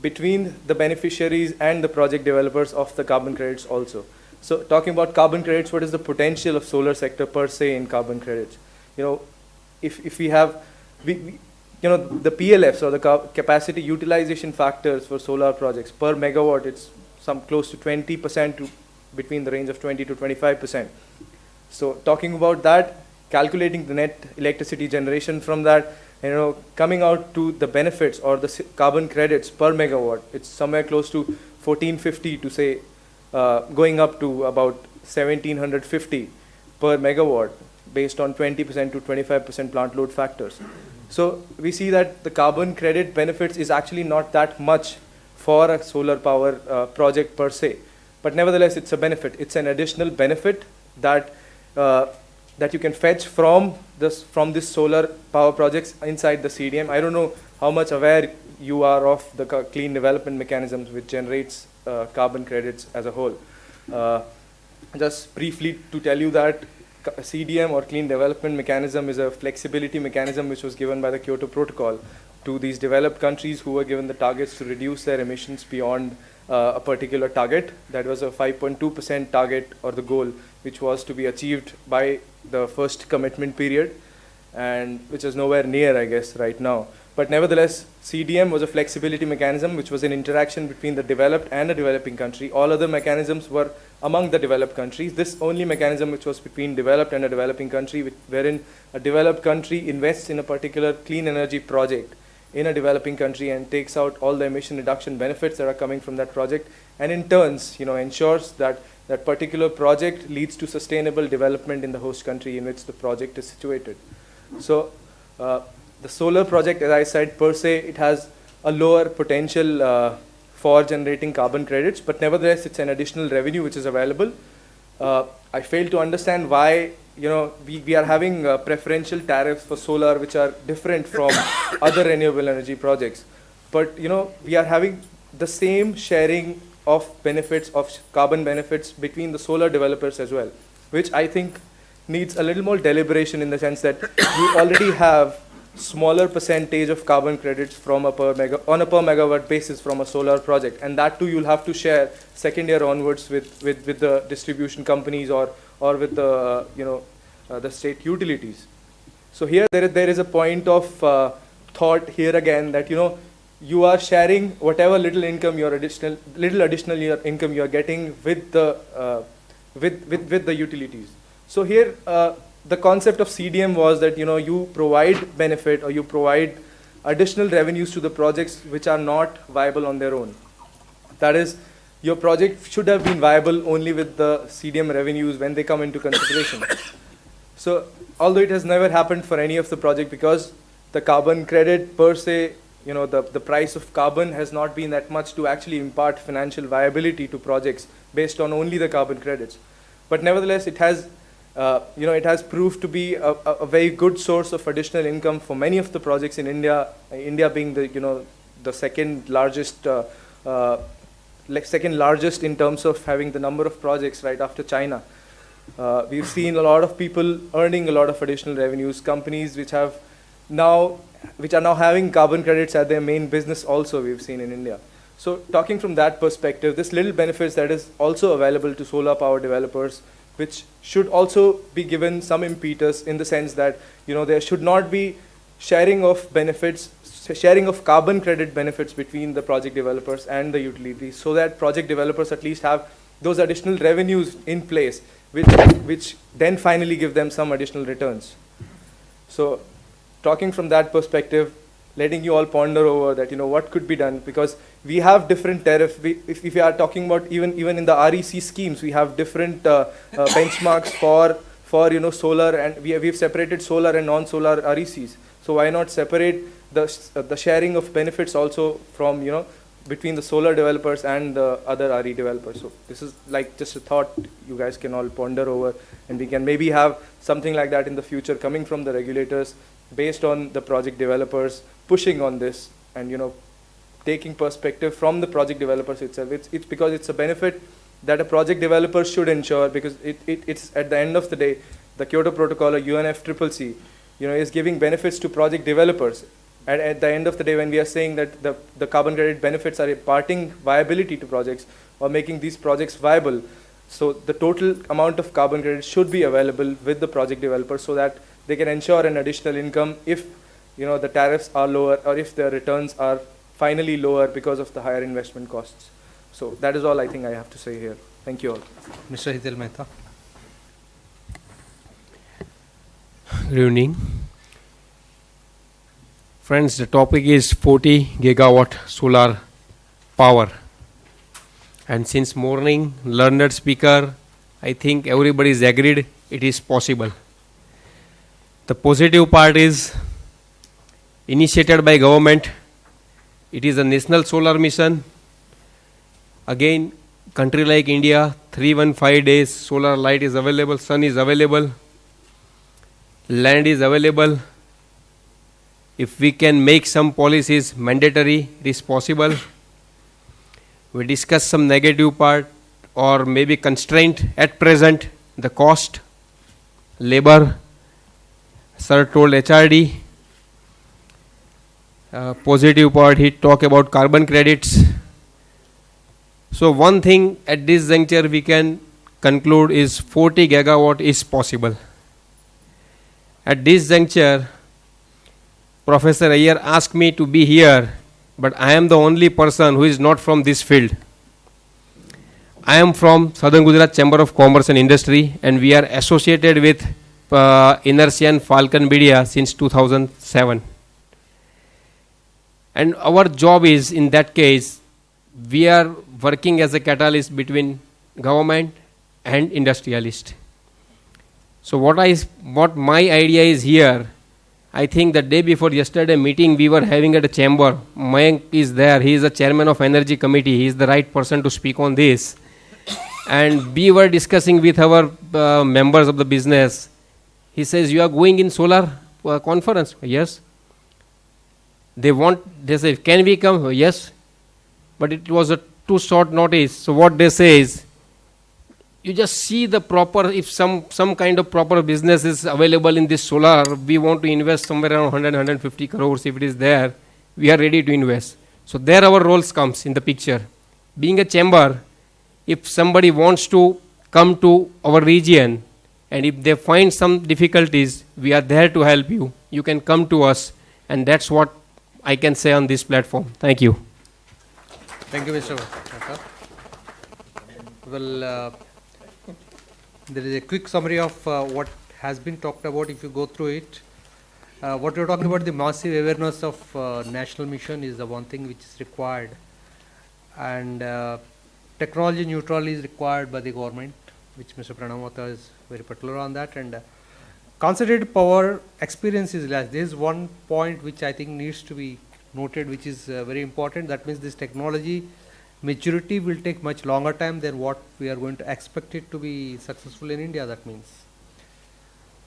between the beneficiaries and the project developers of the carbon credits also. So talking about carbon credits, what is the potential of solar sector per se in carbon credits? If we have the PLFs, or the capacity utilization factors for solar projects per megawatt, it's some close to 20% to between the range of 20 to 25%. So talking about that, calculating the net electricity generation from that, coming out to the benefits or the carbon credits per megawatt, it's somewhere close to 1450 to say, going up to about 1750 per megawatt based on 20% to 25% plant load factors. So we see that the carbon credit benefits is actually not that much for a solar power project per se. But nevertheless, it's a benefit. It's an additional benefit that you can fetch from this solar power projects inside the CDM. I don't know how much aware you are of the clean development mechanisms which generates carbon credits as a whole. Just briefly to tell you that CDM or clean development mechanism is a flexibility mechanism which was given by the Kyoto Protocol to these developed countries who were given the targets to reduce their emissions beyond a particular target. That was a 5.2% target, or the goal, which was to be achieved by the first commitment period, and which is nowhere near, I guess, right now. But nevertheless, CDM was a flexibility mechanism which was an interaction between the developed and a developing country. All other mechanisms were among the developed countries. This only mechanism which was between developed and a developing country, wherein a developed country invests in a particular clean energy project in a developing country and takes out all the emission reduction benefits that are coming from that project, and in turns, ensures that that particular project leads to sustainable development in the host country in which the project is situated. So the solar project, as I said, per se, it has a lower potential for generating carbon credits, but nevertheless, it's an additional revenue which is available. I fail to understand why we are having preferential tariffs for solar which are different from other renewable energy projects. But we are having the same sharing of benefits, of carbon benefits between the solar developers as well, which I think needs a little more deliberation in the sense that you already have smaller percentage of carbon credits from on a per megawatt basis from a solar project, and that too you'll have to share second year onwards with the distribution companies or with the the state utilities. So here there is a point of thought here again that you are sharing whatever little income additional income you are getting with the utilities. So here the concept of CDM was that you provide benefit or you provide additional revenues to the projects which are not viable on their own. That is, your project should have been viable only with the CDM revenues when they come into consideration. So although it has never happened for any of the project because the carbon credit per se, the price of carbon has not been that much to actually impart financial viability to projects based on only the carbon credits. But nevertheless, it has it has proved to be a very good source of additional income for many of the projects in India. India being the second largest in terms of having the number of projects right after China. We've seen a lot of people earning a lot of additional revenues. Companies which are now having carbon credits as their main business also we've seen in India. So talking from that perspective, this little benefits that is also available to solar power developers, which should also be given some impetus in the sense that there should not be sharing of carbon credit benefits between the project developers and the utilities, so that project developers at least have those additional revenues in place, which then finally give them some additional returns. So talking from that perspective, letting you all ponder over that, what could be done, because we have different tariff. If we are talking about even in the REC schemes, we have different benchmarks for solar, and we've separated solar and non-solar RECs. So why not separate the sharing of benefits also from between the solar developers and the other RE developers? So this is like just a thought you guys can all ponder over, and we can maybe have something like that in the future coming from the regulators based on the project developers pushing on this, and taking perspective from the project developers itself. It's because it's a benefit that a project developer should ensure, because it's at the end of the day, the Kyoto Protocol or UNFCCC, is giving benefits to project developers. And at the end of the day, when we are saying that the carbon credit benefits are imparting viability to projects or making these projects viable, so the total amount of carbon credit should be available with the project developers so that they can ensure an additional income if the tariffs are lower or if the returns are finally lower because of the higher investment costs. So that is all I think I have to say here. Thank you all. Mr. Hital Mehta. Good evening. Friends, the topic is 40 gigawatt solar power. And since morning, learned speaker, I think everybody is agreed it is possible. The positive part is initiated by government. It is a national solar mission. Again, country like India, 315 days solar light is available, sun is available, land is available. If we can make some policies mandatory, it is possible. We discuss some negative part or maybe constraint at present, the cost, labor. Sir told HRD. Positive part, he talked about carbon credits. So one thing at this juncture we can conclude is 40 gigawatt is possible. At this juncture, Professor Iyer asked me to be here, but I am the only person who is not from this field. I am from Southern Gujarat Chamber of Commerce and Industry, and we are associated with Inertia and Falcon Media since 2007. And our job is, in that case, we are working as a catalyst between government and industrialist. So what my idea is here, I think the day before yesterday meeting we were having at a chamber, Mayank is there, he is the chairman of energy committee, he is the right person to speak on this. And we were discussing with our members of the business. He says, you are going in solar conference? Yes. They say, can we come? Yes. But it was a too short notice. So what they say is, you just see the proper, if some kind of proper business is available in this solar, we want to invest somewhere around 150 crores. If it is there, we are ready to invest. So there our roles comes in the picture. Being a chamber, if somebody wants to come to our region and if they find some difficulties, we are there to help you. You can come to us, and that's what I can say on this platform. Thank you. Thank you, Mr. Thakkar. Well, there is a quick summary of what has been talked about if you go through it. What we are talking about, the massive awareness of national mission is the one thing which is required, and technology neutral is required by the government, which Mr. Pranamata is very particular on that, and concentrated power experience is less. There is one point which I think needs to be noted, which is very important. That means this technology maturity will take much longer time than what we are going to expect it to be successful in India, that means.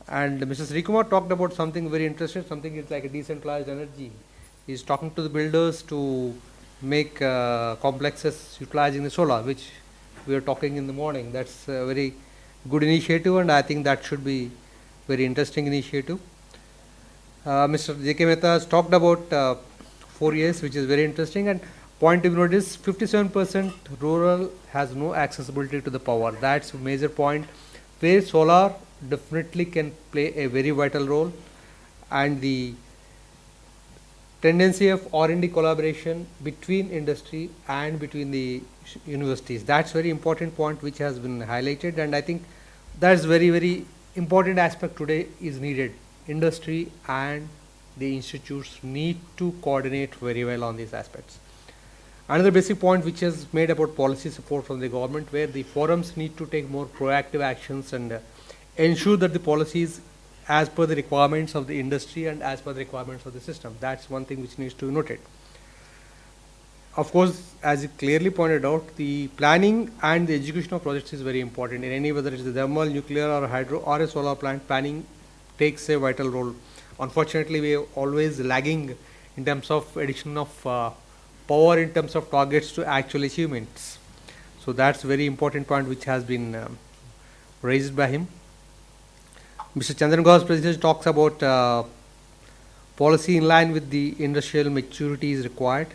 And Mr. Srikumar talked about something very interesting, something is like a decentralized energy. He is talking to the builders to make complexes utilizing the solar, which we are talking in the morning. That's a very good initiative, and I think that should be very interesting initiative. Mr. J.K. Mehta has talked about 4 years, which is very interesting, and point to be noted is 57% rural has no accessibility to the power. That's a major point where solar definitely can play a very vital role, and the tendency of R&D collaboration between industry and between the universities. That's very important point which has been highlighted, and I think that's very, very important aspect today is needed. Industry and the institutes need to coordinate very well on these aspects. Another basic point which is made about policy support from the government, where the forums need to take more proactive actions and ensure that the policies as per the requirements of the industry and as per the requirements of the system. That's one thing which needs to be noted. Of course, as you clearly pointed out, the planning and the execution of projects is very important. In any, whether it is the thermal, nuclear or hydro or a solar plant, planning takes a vital role. Unfortunately, we are always lagging in terms of addition of power in terms of targets to actual achievements. So that's a very important point which has been raised by him. Mr. Chandran Gau's presentation talks about policy in line with the industrial maturity is required,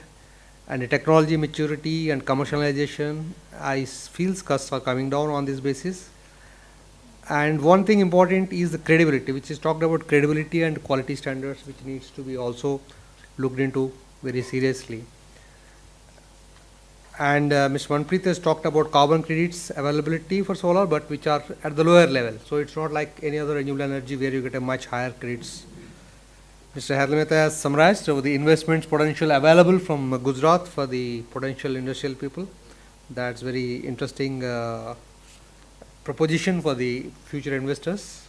and the technology maturity and commercialization, I feel costs are coming down on this basis. And one thing important is the credibility, which is talked about credibility and quality standards, which needs to be also looked into very seriously. And Mr. Manpreet has talked about carbon credits availability for solar, but which are at the lower level. So it's not like any other renewable energy where you get a much higher credits. Mr. Harlameta has summarized the investments potential available from Gujarat for the potential industrial people. That's very interesting proposition for the future investors.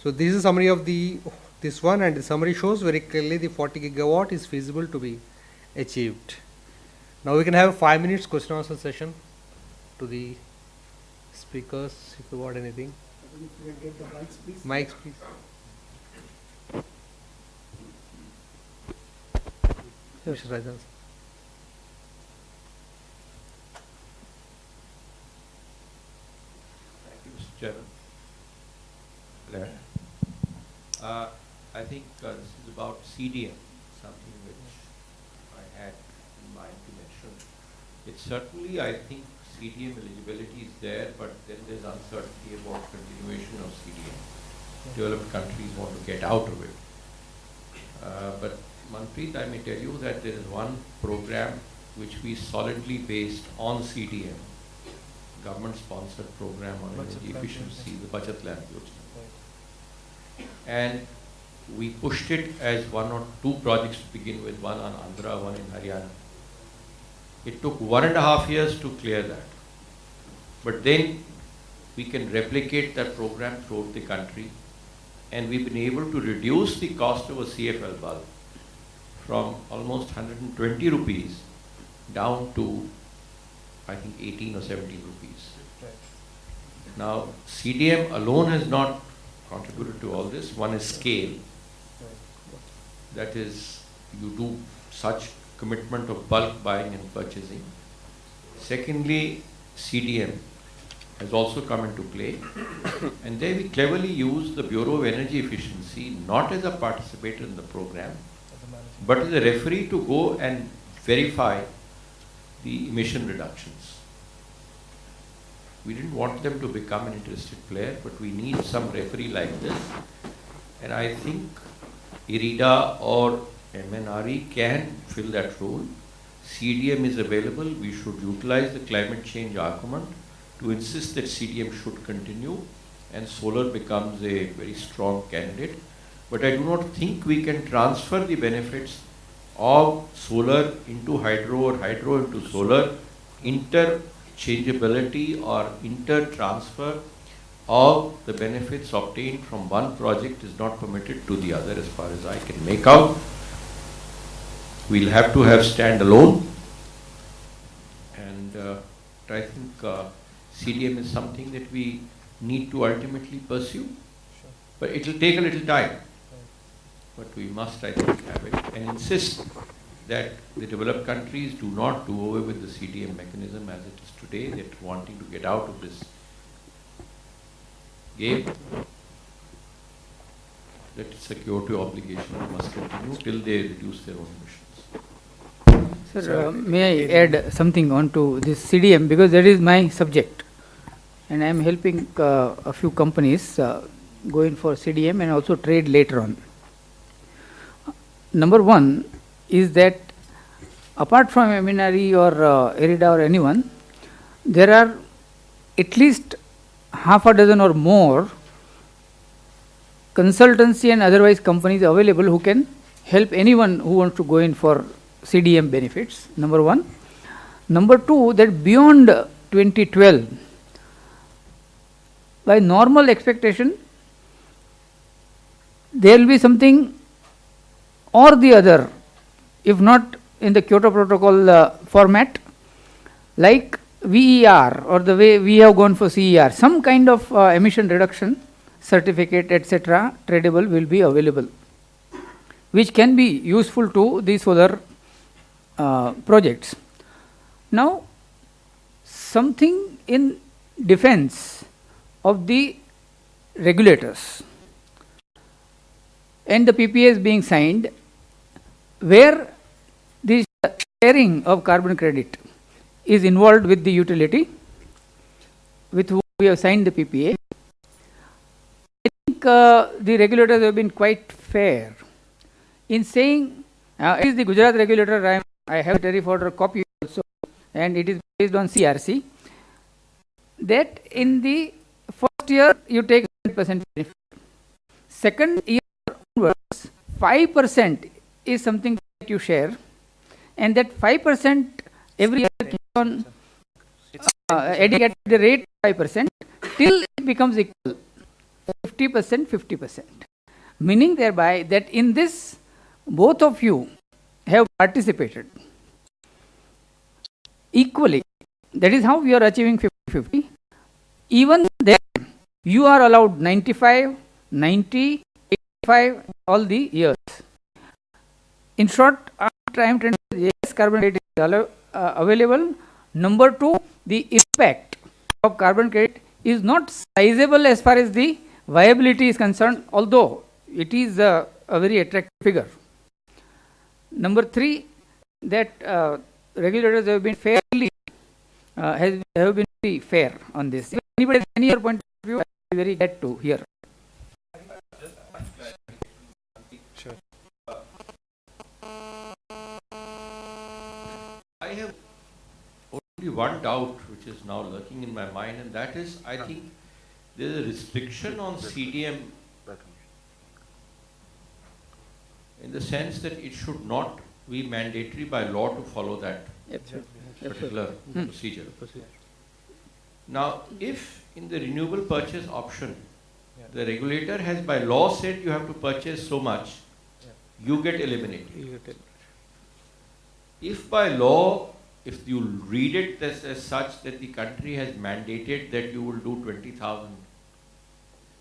So this is a summary of this one, and the summary shows very clearly the 40 gigawatt is feasible to be achieved. Now we can have a 5 minutes question answer session to the speakers if you want anything. Mics, please. Mr. Rajan. Chairman. I think this is about CDM, something which I had in mind to mention. It's certainly, I think, CDM eligibility is there, but then there's uncertainty about continuation of CDM. Developed countries want to get out of it. But Manpreet, I may tell you that there is one program which we solidly based on CDM, government-sponsored program on energy efficiency, the Bachat Land Yojana. And we pushed it as 1 or 2 projects to begin with, one on Andhra, one in Haryana. It took 1.5 years to clear that. But then we can replicate that program throughout the country, and we've been able to reduce the cost of a CFL bulb from almost 120 rupees down to, I think, 18 or 17 rupees. Now, CDM alone has not contributed to all this. One is scale. That is, you do such commitment of bulk buying and purchasing. Secondly, CDM has also come into play. And there we cleverly use the Bureau of Energy Efficiency not as a participator in the program, but as a referee to go and verify the emission reductions. We didn't want them to become an interested player, but we need some referee like this. And I think IREDA or MNRE can fill that role. CDM is available. We should utilize the climate change argument to insist that CDM should continue and solar becomes a very strong candidate. But I do not think we can transfer the benefits of solar into hydro or hydro into solar. Interchangeability or inter-transfer of the benefits obtained from one project is not permitted to the other as far as I can make out. We'll have to have standalone, and I think CDM is something that we need to ultimately pursue. But it will take a little time. But we must, I think, have it and insist that the developed countries do not do away with the CDM mechanism as it is today. They're wanting to get out of this game. That security obligation must continue till they reduce their own emissions. Sir, may I add something on to this CDM, because that is my subject, and I am helping a few companies go in for CDM and also trade later on. Number one is that apart from MNRE or IREDA or anyone, there are at least half a dozen or more consultancy and otherwise companies available who can help anyone who wants to go in for CDM benefits, number one. Number two, that beyond 2012, by normal expectation, there will be something or the other, if not in the Kyoto Protocol format, like VER or the way we have gone for CER, some kind of emission reduction certificate, etc., tradable will be available, which can be useful to the solar projects. Now, something in defense of the regulators and the PPAs being signed, where the sharing of carbon credit is involved with the utility with whom we have signed the PPA. I think the regulators have been quite fair in saying, it is the Gujarat regulator, I have a tariff order copy also, and it is based on CRC, that in the first year you take 100% benefit. Second year onwards, 5% is something that you share, and that 5% every year keeps on adding at the rate 5% till it becomes equal, 50%, 50%. Meaning thereby that in this, both of you have participated equally. That is how we are achieving 50-50. Even then, you are allowed 95, 90, 85, all the years. In short, after I am trying to say, yes, carbon credit is available. Number two, the impact of carbon credit is not sizable as far as the viability is concerned, although it is a very attractive figure. Number three, that regulators have been fairly have been very fair on this. If anybody has any other point of view, I will be very glad to hear. Sure. I have only one doubt which is now lurking in my mind, and that is, I think there is a restriction on CDM in the sense that it should not be mandatory by law to follow that particular procedure. Now, if in the renewable purchase option, the regulator has by law said you have to purchase so much, you get eliminated. If by law, if you read it as such that the country has mandated that you will do 20,000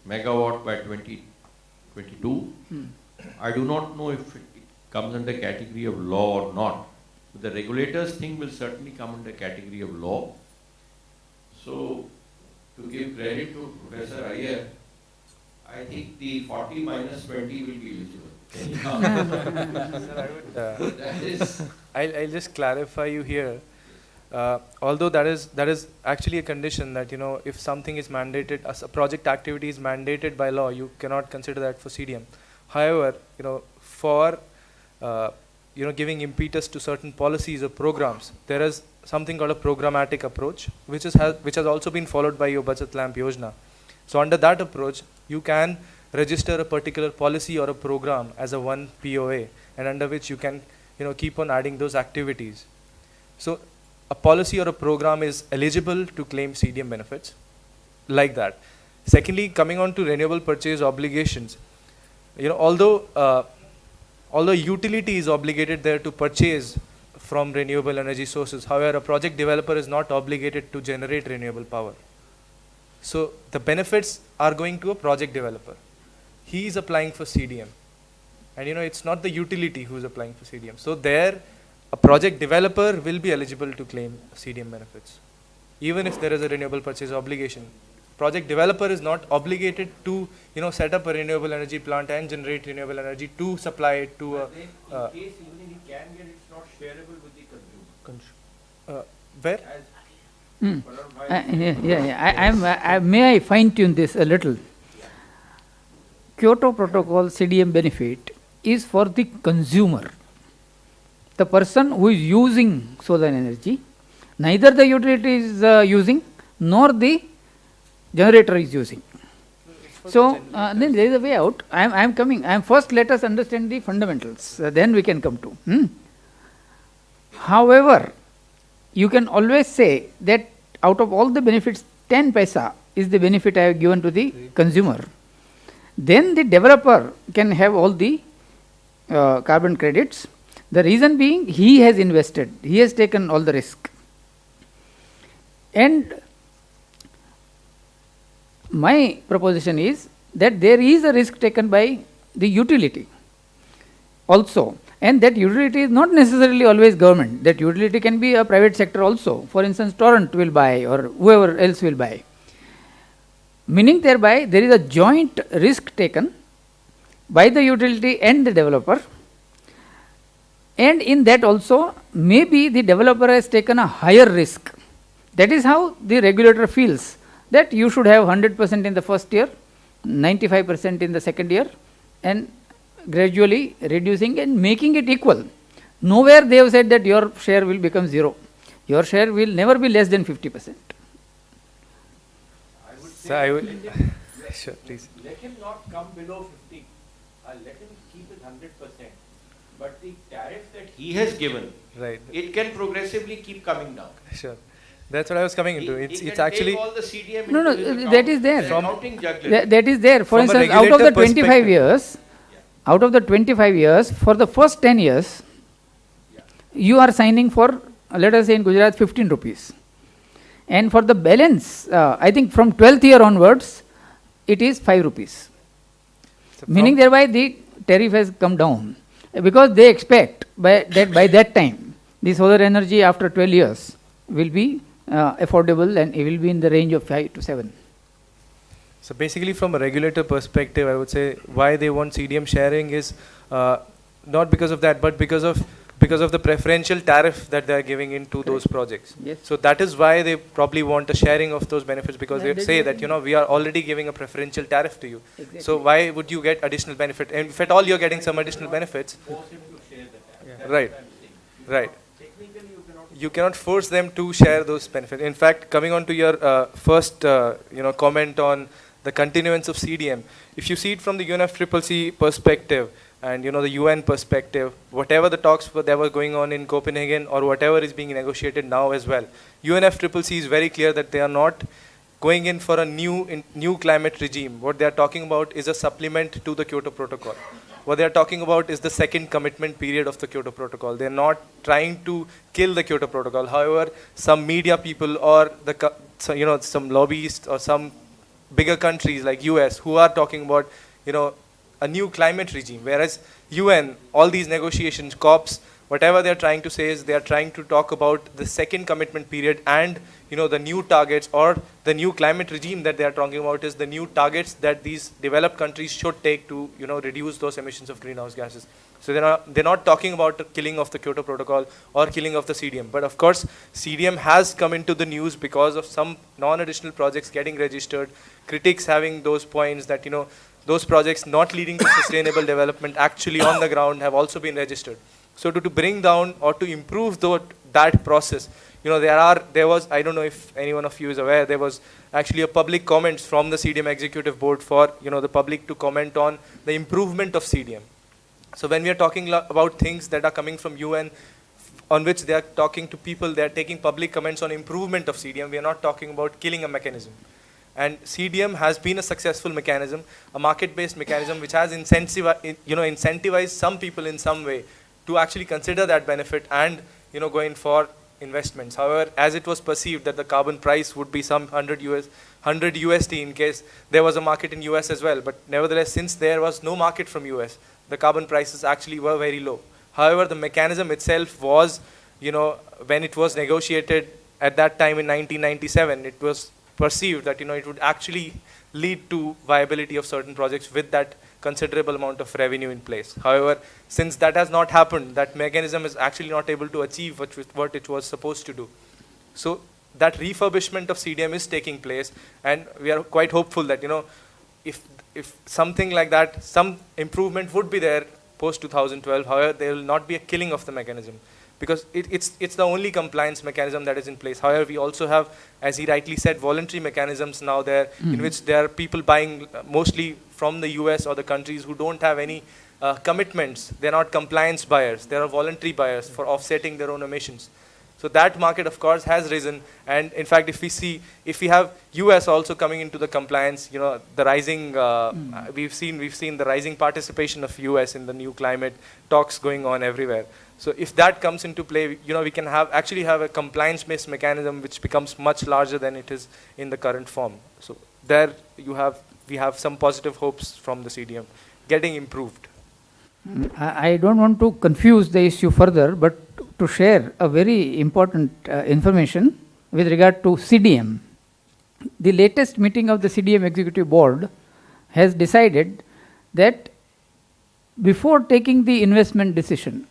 megawatt by 2022, I do not know if it comes under category of law or not. But the regulators thing will certainly come under category of law. So, to give credit to Professor Iyer, I think the 40 minus 20 will be eligible. Sir, I would, I'll just clarify you here. Although that is actually a condition that, you know, if something is mandated, as a project activity is mandated by law, you cannot consider that for CDM. However, you know, for giving impetus to certain policies or programs, there is something called a programmatic approach, which has also been followed by your Bachat Lamp Yojana. So under that approach, you can register a particular policy or a program as a one POA, and under which you can, you know, keep on adding those activities. So a policy or a program is eligible to claim CDM benefits like that. Secondly, coming on to renewable purchase obligations, you know, although utility is obligated there to purchase from renewable energy sources, however, a project developer is not obligated to generate renewable power. So the benefits are going to a project developer. He is applying for CDM. And, you know, it's not the utility who is applying for CDM. So there, a project developer will be eligible to claim CDM benefits, even if there is a renewable purchase obligation. Project developer is not obligated to, you know, set up a renewable energy plant and generate renewable energy to supply it to a. In case even he can get, it's not shareable with the consumer. Where? May I fine tune this a little? Kyoto Protocol CDM benefit is for the consumer, the person who is using solar energy. Neither the utility is using nor the generator is using. So then there is a way out. I am coming. First let us understand the fundamentals. Then we can come to. However, you can always say that out of all the benefits, 10 paisa is the benefit I have given to the consumer. Then the developer can have all the carbon credits. The reason being, he has invested, he has taken all the risk. And my proposition is that there is a risk taken by the utility also, and that utility is not necessarily always government. That utility can be a private sector also. For instance, Torrent will buy or whoever else will buy. Meaning thereby there is a joint risk taken by the utility and the developer, and in that also maybe the developer has taken a higher risk. That is how the regulator feels that you should have 100% in the first year, 95% in the second year, and gradually reducing and making it equal. Nowhere they have said that your share will become zero. Your share will never be less than 50%. I would sure, please. Let him not come below 50. Let him keep it 100%. But the tariff that he has given, right, it can progressively keep coming down. Sure. That's what I was coming into. He It's can actually take all the CDM No, into that is there. That is there. For From a instance, out of the regulator 25 perspective. years, out of the 25 years, for the first 10 years, you are signing for, let us say in Gujarat, 15 rupees. And for the balance, I think from 12th year onwards, it is 5 rupees. So Meaning thereby the tariff has come down. Because they expect by that time, the solar energy after 12 years will be affordable and it will be in the range of 5 to 7. So basically from a regulator perspective, I would say why they want CDM sharing is not because of that, but because of the preferential tariff that they are giving into those projects. Yes. So that is why they probably want a sharing of those benefits, because Yeah, they say that, you know, we are already giving a preferential tariff to you. Exactly. So why would you get additional benefit? And if at all you're getting some additional benefits, Force him to share the tariff. right, right. Technically, You cannot force them to share those benefits. In fact, coming on to your first comment on the continuance of CDM, if you see it from the UNFCCC perspective, and the UN perspective, whatever the talks that were going on in Copenhagen or whatever is being negotiated now as well, UNFCCC is very clear that they are not going in for a new climate regime. What they are talking about is a supplement to the Kyoto Protocol. What they are talking about is the second commitment period of the Kyoto Protocol. They are not trying to kill the Kyoto Protocol. However, some media people or some lobbyists or some bigger countries like US who are talking about a new climate regime, whereas UN, all these negotiations, COPs, whatever they are trying to say is they are trying to talk about the second commitment period and the new targets, or the new climate regime that they are talking about is the new targets that these developed countries should take to reduce those emissions of greenhouse gases. So they're not talking about the killing of the Kyoto Protocol or killing of the CDM. But of course, CDM has come into the news because of some non-additional projects getting registered, critics having those points that those projects not leading to sustainable development actually on the ground have also been registered. So to bring down or to improve that process, there was, I don't know if any one of you is aware, there was actually a public comments from the CDM executive board for the public to comment on the improvement of CDM. So when we are talking about things that are coming from UN, on which they are talking to people, they are taking public comments on improvement of CDM. We are not talking about killing a mechanism. And CDM has been a successful mechanism, a market-based mechanism which has incentivized some people in some way to actually consider that benefit and go in for investments. However, as it was perceived that the carbon price would be some 100 USD in case there was a market in US as well. But nevertheless, since there was no market from US, the carbon prices actually were very low. However, the mechanism itself was, when it was negotiated at that time in 1997, it was perceived that it would actually lead to viability of certain projects with that considerable amount of revenue in place. However, since that has not happened, that mechanism is actually not able to achieve what it was supposed to do. So that refurbishment of CDM is taking place, and we are quite hopeful that if something like that, some improvement would be there post 2012. However, there will not be a killing of the mechanism, because it's the only compliance mechanism that is in place. However, we also have, as he rightly said, voluntary mechanisms now there, in which there are people buying mostly from the US or the countries who don't have any commitments. They're not compliance buyers. They are voluntary buyers for offsetting their own emissions. So that market, of course, has risen. And in fact, if we have US also coming into the compliance, the rising, we've seen the rising participation of US in the new climate talks going on everywhere. So if that comes into play, we can actually have a compliance-based mechanism which becomes much larger than it is in the current form. So there we have some positive hopes from the CDM getting improved. I don't want to confuse the issue further, but to share a very important information with regard to CDM. The latest meeting of the CDM Executive Board has decided that before taking the investment decision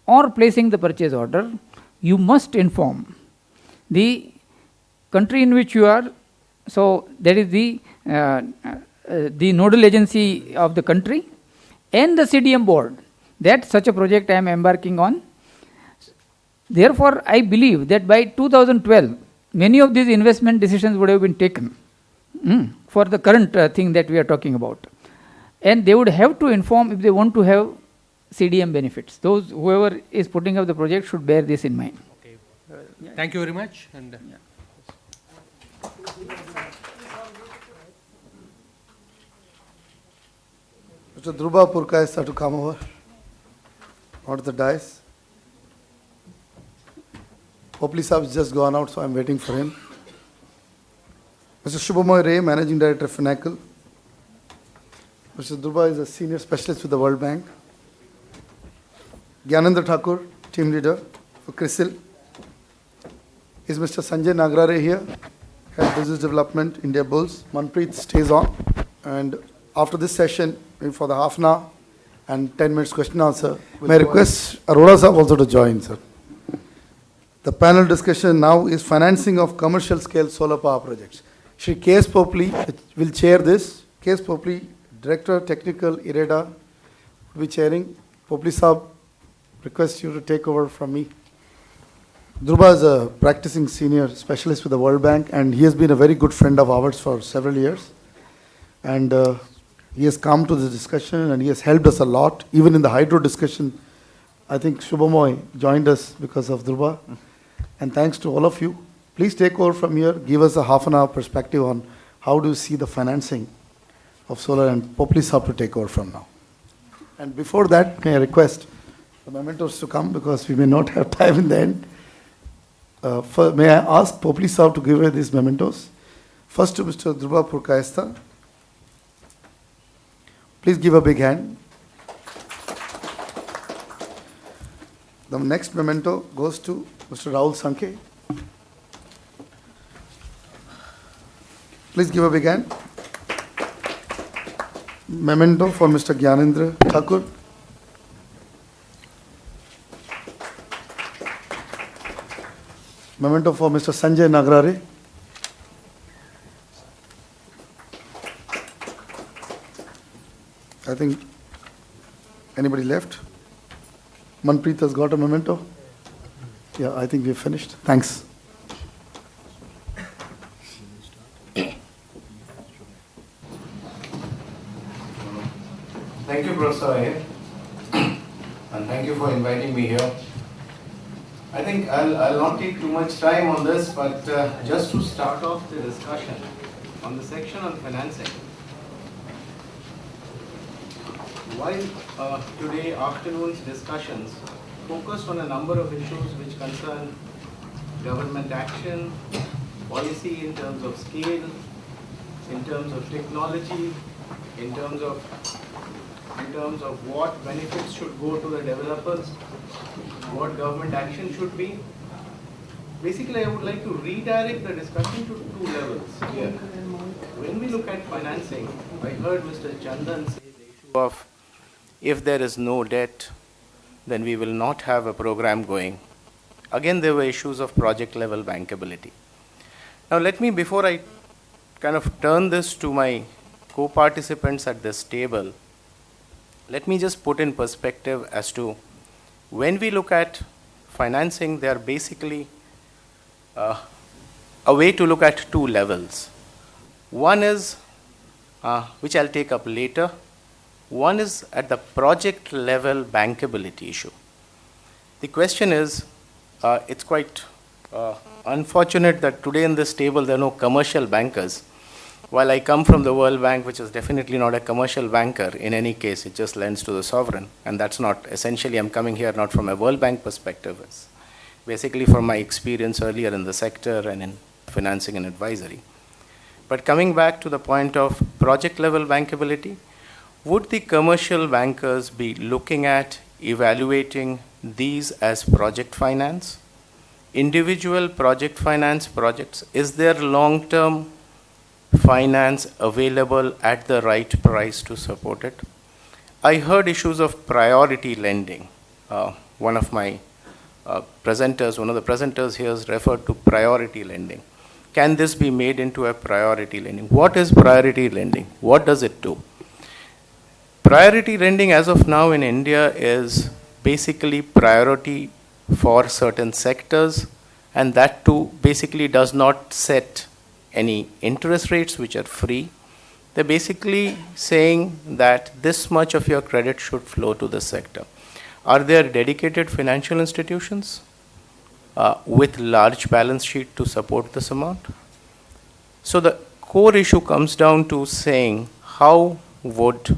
or placing the purchase order, you must inform the country in which you are. So that is the nodal agency of the country and the CDM board that such a project I am embarking on. Therefore, I believe that by 2012, many of these investment decisions would have been taken for the current thing that we are talking about. And they would have to inform if they want to have CDM benefits. Whoever is putting up the project should bear this in mind. Okay. Thank you very much. And Mr. Dhruva Purkar is to come over, not the dais. Popli Saab has just gone out, so I'm waiting for him. Mr. Shubhamoy Ray, Managing Director of FINACL. Mr. Dhruva is a Senior Specialist with the World Bank. Gyanendra Thakur, Team Leader for CRISIL. Is Mr. Sanjay Nagrare here, Head Business Development, India Bulls. Manpreet stays on. And after this session, for the half an hour and 10 minutes question answer, may I request Arora Saab also to join, sir. The panel discussion now is financing of commercial scale solar power projects. Shri K.S. Popli will chair this. K.S. Popli, Director Technical, IREDA, will be chairing. Popli Saab, request you to take over from me. Dhruva is a practicing senior specialist with the World Bank, and he has been a very good friend of ours for several years. And He has come to the discussion and he has helped us a lot. Even in the hydro discussion, I think Shubhamoy joined us because of Dhruva. And thanks to all of you. Please take over from here. Give us a half an hour perspective on how do you see the financing of solar, and Popli Saab to take over from now. And before that, may I request the mementos to come because we may not have time in the end. May I ask Popli Saab to give away these mementos? First to Mr. Dhruva Purkayastha. Please give a big hand. The next memento goes to Mr. Rahul Sankhe. Please give a big hand. Memento for Mr. Gyanendra Thakur. Memento for Mr. Sanjay Nagrare. I think anybody left? Manpreet has got a memento. Yeah, I think we've finished. Thanks. Thank you, Professor Iyer, and thank you for inviting me here. I think I'll not take too much time on this, but just to start off the discussion on the section on financing. While today afternoon's discussions focused on a number of issues which concern government action, policy in terms of scale, in terms of technology, in terms of what benefits should go to the developers, what government action should be. Basically, I would like to redirect the discussion to two levels here. When we look at financing, I heard Mr. Chandan say the issue of if there is no debt, then we will not have a program going. Again, there were issues of project level bankability. Now let me, before I kind of turn this to my co-participants at this table, let me just put in perspective as to when we look at financing, they are basically a way to look at two levels. One is, which I'll take up later, one is at the project level bankability issue. The question is, it's quite unfortunate that today in this table there are no commercial bankers. While I come from the World Bank, which is definitely not a commercial banker, in any case, it just lends to the sovereign. And that's not, essentially, I'm coming here not from a World Bank perspective. It's basically from my experience earlier in the sector and in financing and advisory. But coming back to the point of project level bankability, would the commercial bankers be looking at evaluating these as project finance? Individual project finance projects, is there long-term finance available at the right price to support it? I heard issues of priority lending. One of the presenters here has referred to priority lending. Can this be made into a priority lending? What is priority lending? What does it do? Priority lending as of now in India is basically priority for certain sectors, and that too basically does not set any interest rates which are free. They're basically saying that this much of your credit should flow to the sector. Are there dedicated financial institutions with large balance sheet to support this amount? So the core issue comes down to saying how would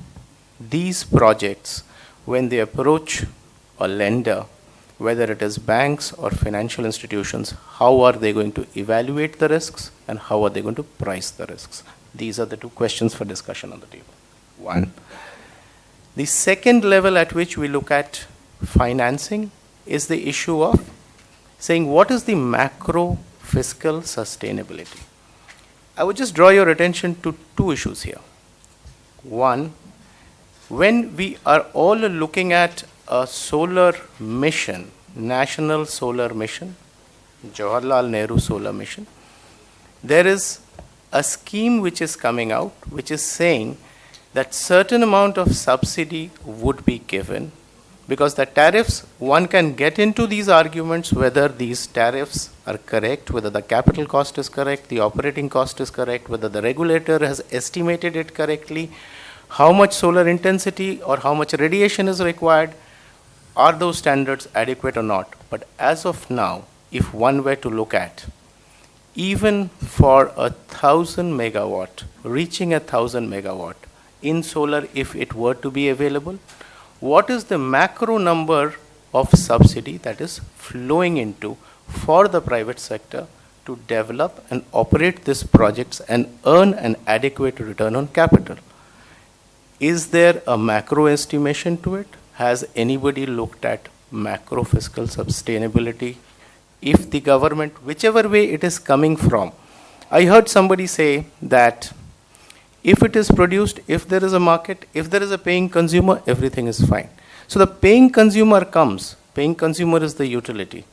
these projects, when they approach a lender, whether it is banks or financial institutions, how are they going to evaluate the risks and how are they going to price the risks? These are the two questions for discussion on the table. One. The second level at which we look at financing is the issue of saying what is the macro fiscal sustainability. I would just draw your attention to two issues here. One, when we are all looking at a solar mission, National Solar Mission, Jawaharlal Nehru Solar Mission, there is a scheme which is coming out which is saying that certain amount of subsidy would be given because the tariffs, one can get into these arguments whether these tariffs are correct, whether the capital cost is correct, the operating cost is correct, whether the regulator has estimated it correctly, how much solar intensity or how much radiation is required, are those standards adequate or not? But as of now, if one were to look at, even for 1,000 megawatt, reaching 1,000 megawatt in solar, if it were to be available, what is the macro number of subsidy that is flowing into for the private sector to develop and operate these projects and earn an adequate return on capital? Is there a macro estimation to it? Has anybody looked at macro fiscal sustainability? If the government, whichever way it is coming from, I heard somebody say that if it is produced, if there is a market, if there is a paying consumer, everything is fine. So the paying consumer comes, paying consumer is the utility.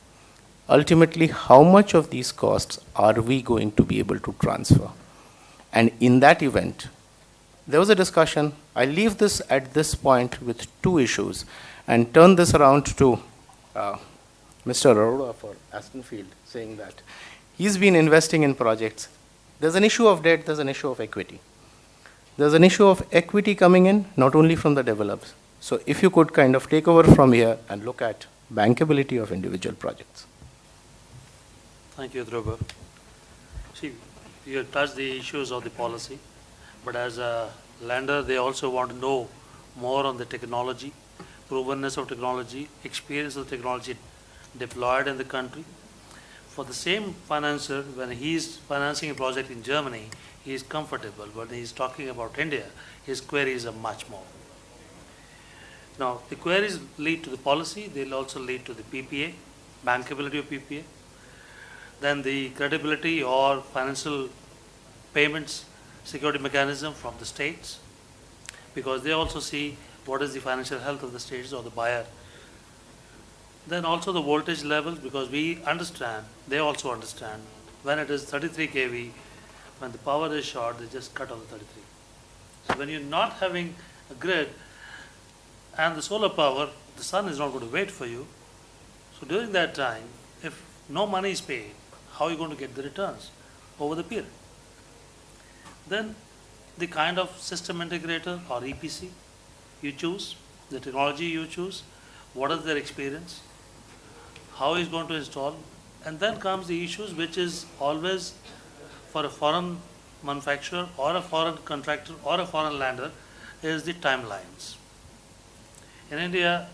Ultimately, how much of these costs are we going to be able to transfer? And in that event, there was a discussion. I leave this at this point with two issues and turn this around to Mr. Arora for Astonfield, saying that he's been investing in projects. There's an issue of debt, there's an issue of equity. There's an issue of equity coming in, not only from the developers. So if you could kind of take over from here and look at bankability of individual projects. Thank you, Dhruva. See, you have touched the issues of the policy, but as a lender, they also want to know more on the technology, provenness of technology, experience of technology deployed in the country. For the same financer, when he is financing a project in Germany, he is comfortable. But when he is talking about India, his queries are much more. Now, the queries lead to the policy, they'll also lead to the PPA, bankability of PPA, then the credibility or financial payments security mechanism from the states, because they also see what is the financial health of the states or the buyer. Then also the voltage levels, because we understand, they also understand, when it is 33 kV, when the power is short, they just cut off the 33. So when you're not having a grid and the solar power, the sun is not going to wait for you. So during that time, if no money is paid, how are you going to get the returns over the period? Then the kind of system integrator or EPC you choose, the technology you choose, what is their experience, how is going to install, and then comes the issues which is always for a foreign manufacturer or a foreign contractor or a foreign lender is the timelines. In India,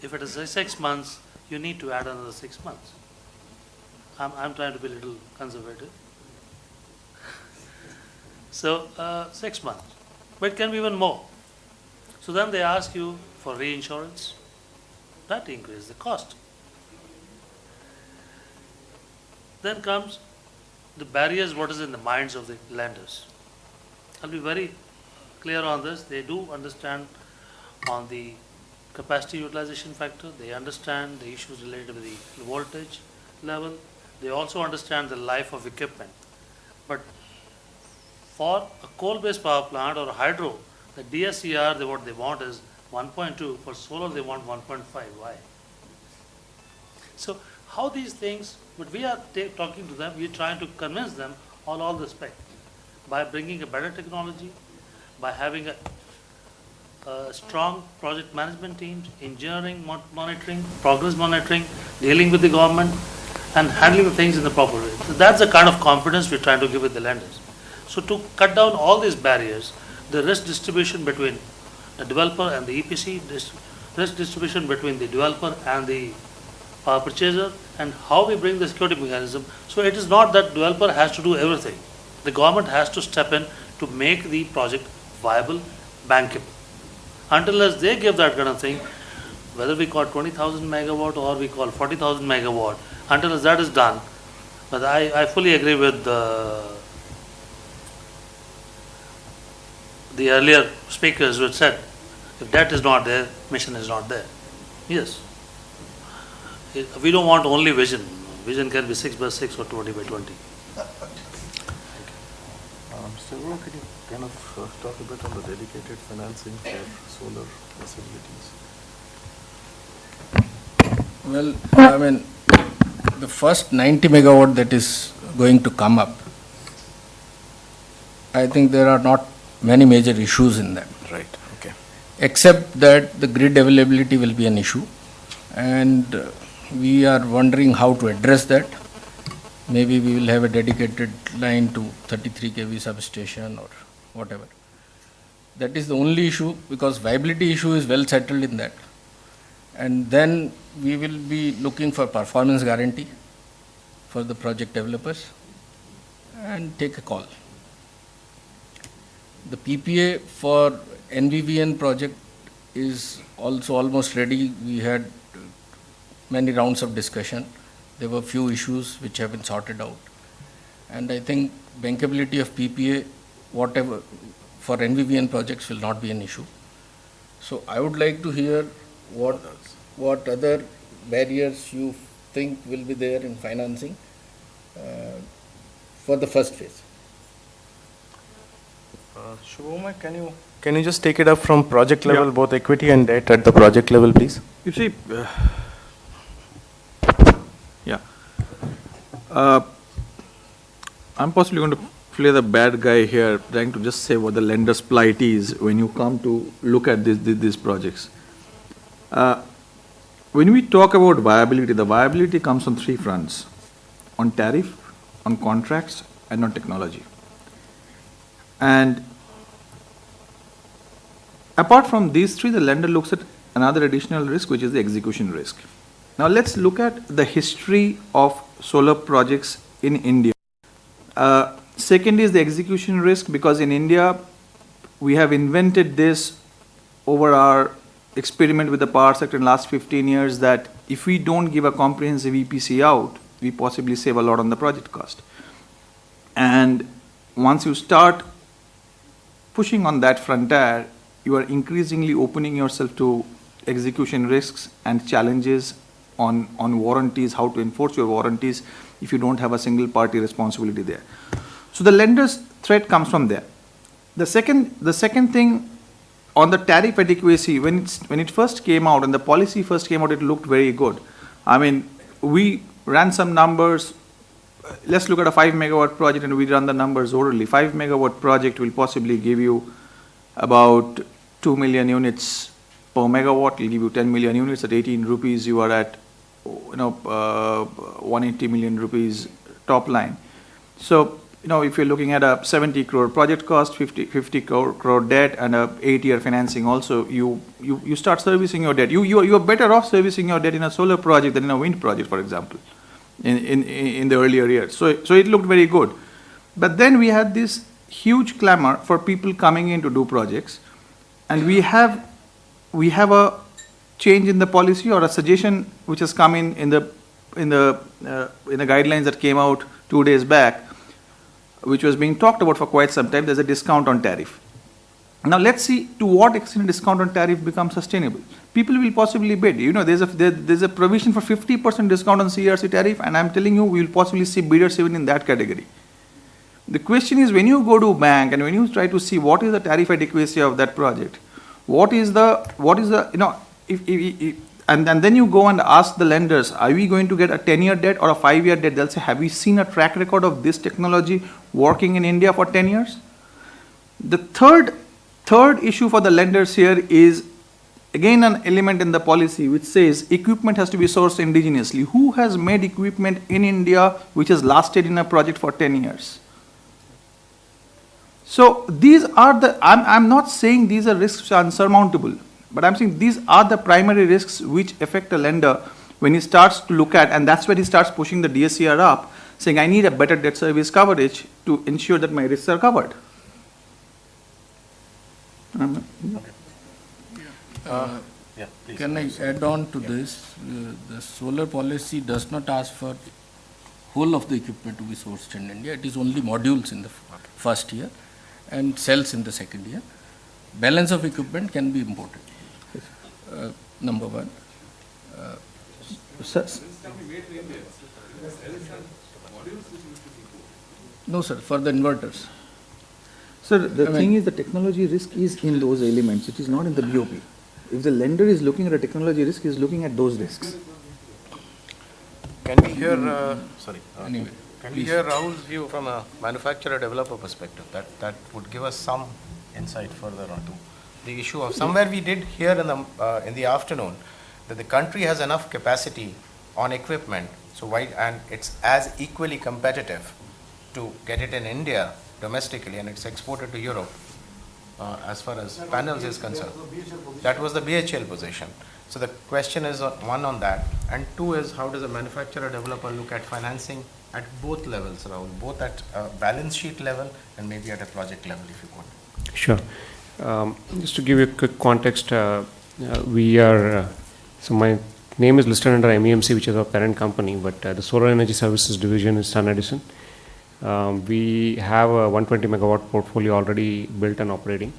if it is 6 months, you need to add another 6 months. I'm trying to be a little conservative. So 6 months, but it can be even more. So then they ask you for reinsurance. That increases the cost. Then comes the barriers, what is in the minds of the lenders. I'll be very clear on this. They do understand on the capacity utilization factor. They understand the issues related with the voltage level. They also understand the life of equipment. But for a coal-based power plant or a hydro, the DSCR, what they want is 1.2. For solar, they want 1.5. Why? So how these things, but we are talking to them, we are trying to convince them on all respect by bringing a better technology, by having a strong project management teams, engineering monitoring, progress monitoring, dealing with the government, and handling the things in the proper way. So that's the kind of confidence we're trying to give with the lenders. So to cut down all these barriers, the risk distribution between the developer and the EPC, risk distribution between the developer and the power purchaser, and how we bring the security mechanism. So it is not that developer has to do everything. The government has to step in to make the project viable, bankable. Until as they give that kind of thing, whether we call 20,000 megawatt or we call 40,000 megawatt, until as that is done, but I fully agree with the earlier speakers who had said, if that is not there, mission is not there. Yes. We don't want only vision. Vision can be 6 by 6 or 20 by 20. Mr. Arora, could you kind of talk a bit on the dedicated financing for solar facilities? Well, I mean, the first 90 megawatt that is going to come up, I think there are not many major issues in them. Right. Okay. Except that the grid availability will be an issue, and we are wondering how to address that. Maybe we will have a dedicated line to 33 kV substation or whatever. That is the only issue, because viability issue is well settled in that. And then we will be looking for performance guarantee for the project developers and take a call. The PPA for NVVN project is also almost ready. We had many rounds of discussion. There were few issues which have been sorted out. And I think bankability of PPA, whatever, for NVVN projects will not be an issue. So I would like to hear what other barriers you think will be there in financing for the first phase. Shubham, can you just take it up from project level, both equity and debt at the project level, please? You see, I'm possibly going to play the bad guy here, trying to just say what the lender's plight is when you come to look at these projects. When we talk about viability, the viability comes on three fronts: on tariff, on contracts, and on technology. And apart from these three, the lender looks at another additional risk, which is the execution risk. Now let's look at the history of solar projects in India. Second is the execution risk, because in India, we have invented this over our experiment with the power sector in the last 15 years, that if we don't give a comprehensive EPC out, we possibly save a lot on the project cost. And once you start pushing on that frontier, you are increasingly opening yourself to execution risks and challenges on warranties, how to enforce your warranties if you don't have a single party responsibility there. So the lender's threat comes from there. The second thing, on the tariff adequacy, when it first came out and the policy first came out, it looked very good. I mean, we ran some numbers. Let's look at a 5 megawatt project, and we run the numbers orally. 5 megawatt project will possibly give you about 2 million units per megawatt. It'll give you 10 million units at 18 rupees. You are at 180 million rupees top line. So, if you're looking at a 70 crore project cost, 50 crore debt, and a 8-year financing also, you start servicing your debt. You are better off servicing your debt in a solar project than in a wind project, for example, in the earlier years. So it looked very good. But then we had this huge clamor for people coming in to do projects, and we have a change in the policy, or a suggestion which has come in the guidelines that came out 2 days back, which was being talked about for quite some time. There's a discount on tariff. Now let's see to what extent a discount on tariff becomes sustainable. People will possibly bid. There's a provision for 50% discount on CERC tariff, and I'm telling you, we will possibly see bidders even in that category. The question is, when you go to a bank and when you try to see what is the tariff adequacy of that project, and then you go and ask the lenders, are we going to get a 10-year debt or a 5-year debt? They'll say, have we seen a track record of this technology working in India for 10 years? The third issue for the lenders here is, again, an element in the policy which says equipment has to be sourced indigenously. Who has made equipment in India which has lasted in a project for 10 years? So these are I'm not saying these are risks which are unsurmountable, but I'm saying these are the primary risks which affect a lender when he starts to look at, and that's where he starts pushing the DSCR up, saying I need a better debt service coverage to ensure that my risks are covered. Can I add on to this? The solar policy does not ask for whole of the equipment to be sourced in India. It is only modules in the first year and cells in the second year. Balance of equipment can be imported. Number one. No, sir, for the inverters. Sir, the thing is, the technology risk is in those elements. It is not in the BOP. If the lender is looking at a technology risk, he is looking at those risks. Can we hear, can we hear Rahul's view from a manufacturer-developer perspective? That would give us some insight further onto the issue of somewhere we did hear in the afternoon that the country has enough capacity on equipment, so why, and it's as equally competitive to get it in India domestically and it's exported to Europe as far as panels is concerned. That was the BHEL position. So the question is one on that, and two is how does a manufacturer developer look at financing at both levels, Rahul, both at balance sheet level and maybe at a project level, if you want. Sure. Just to give you a quick context, we are, so my name is listed under MEMC, which is our parent company, but the Solar Energy Services division is Sun Edison. We have a 120 megawatt portfolio already built and operating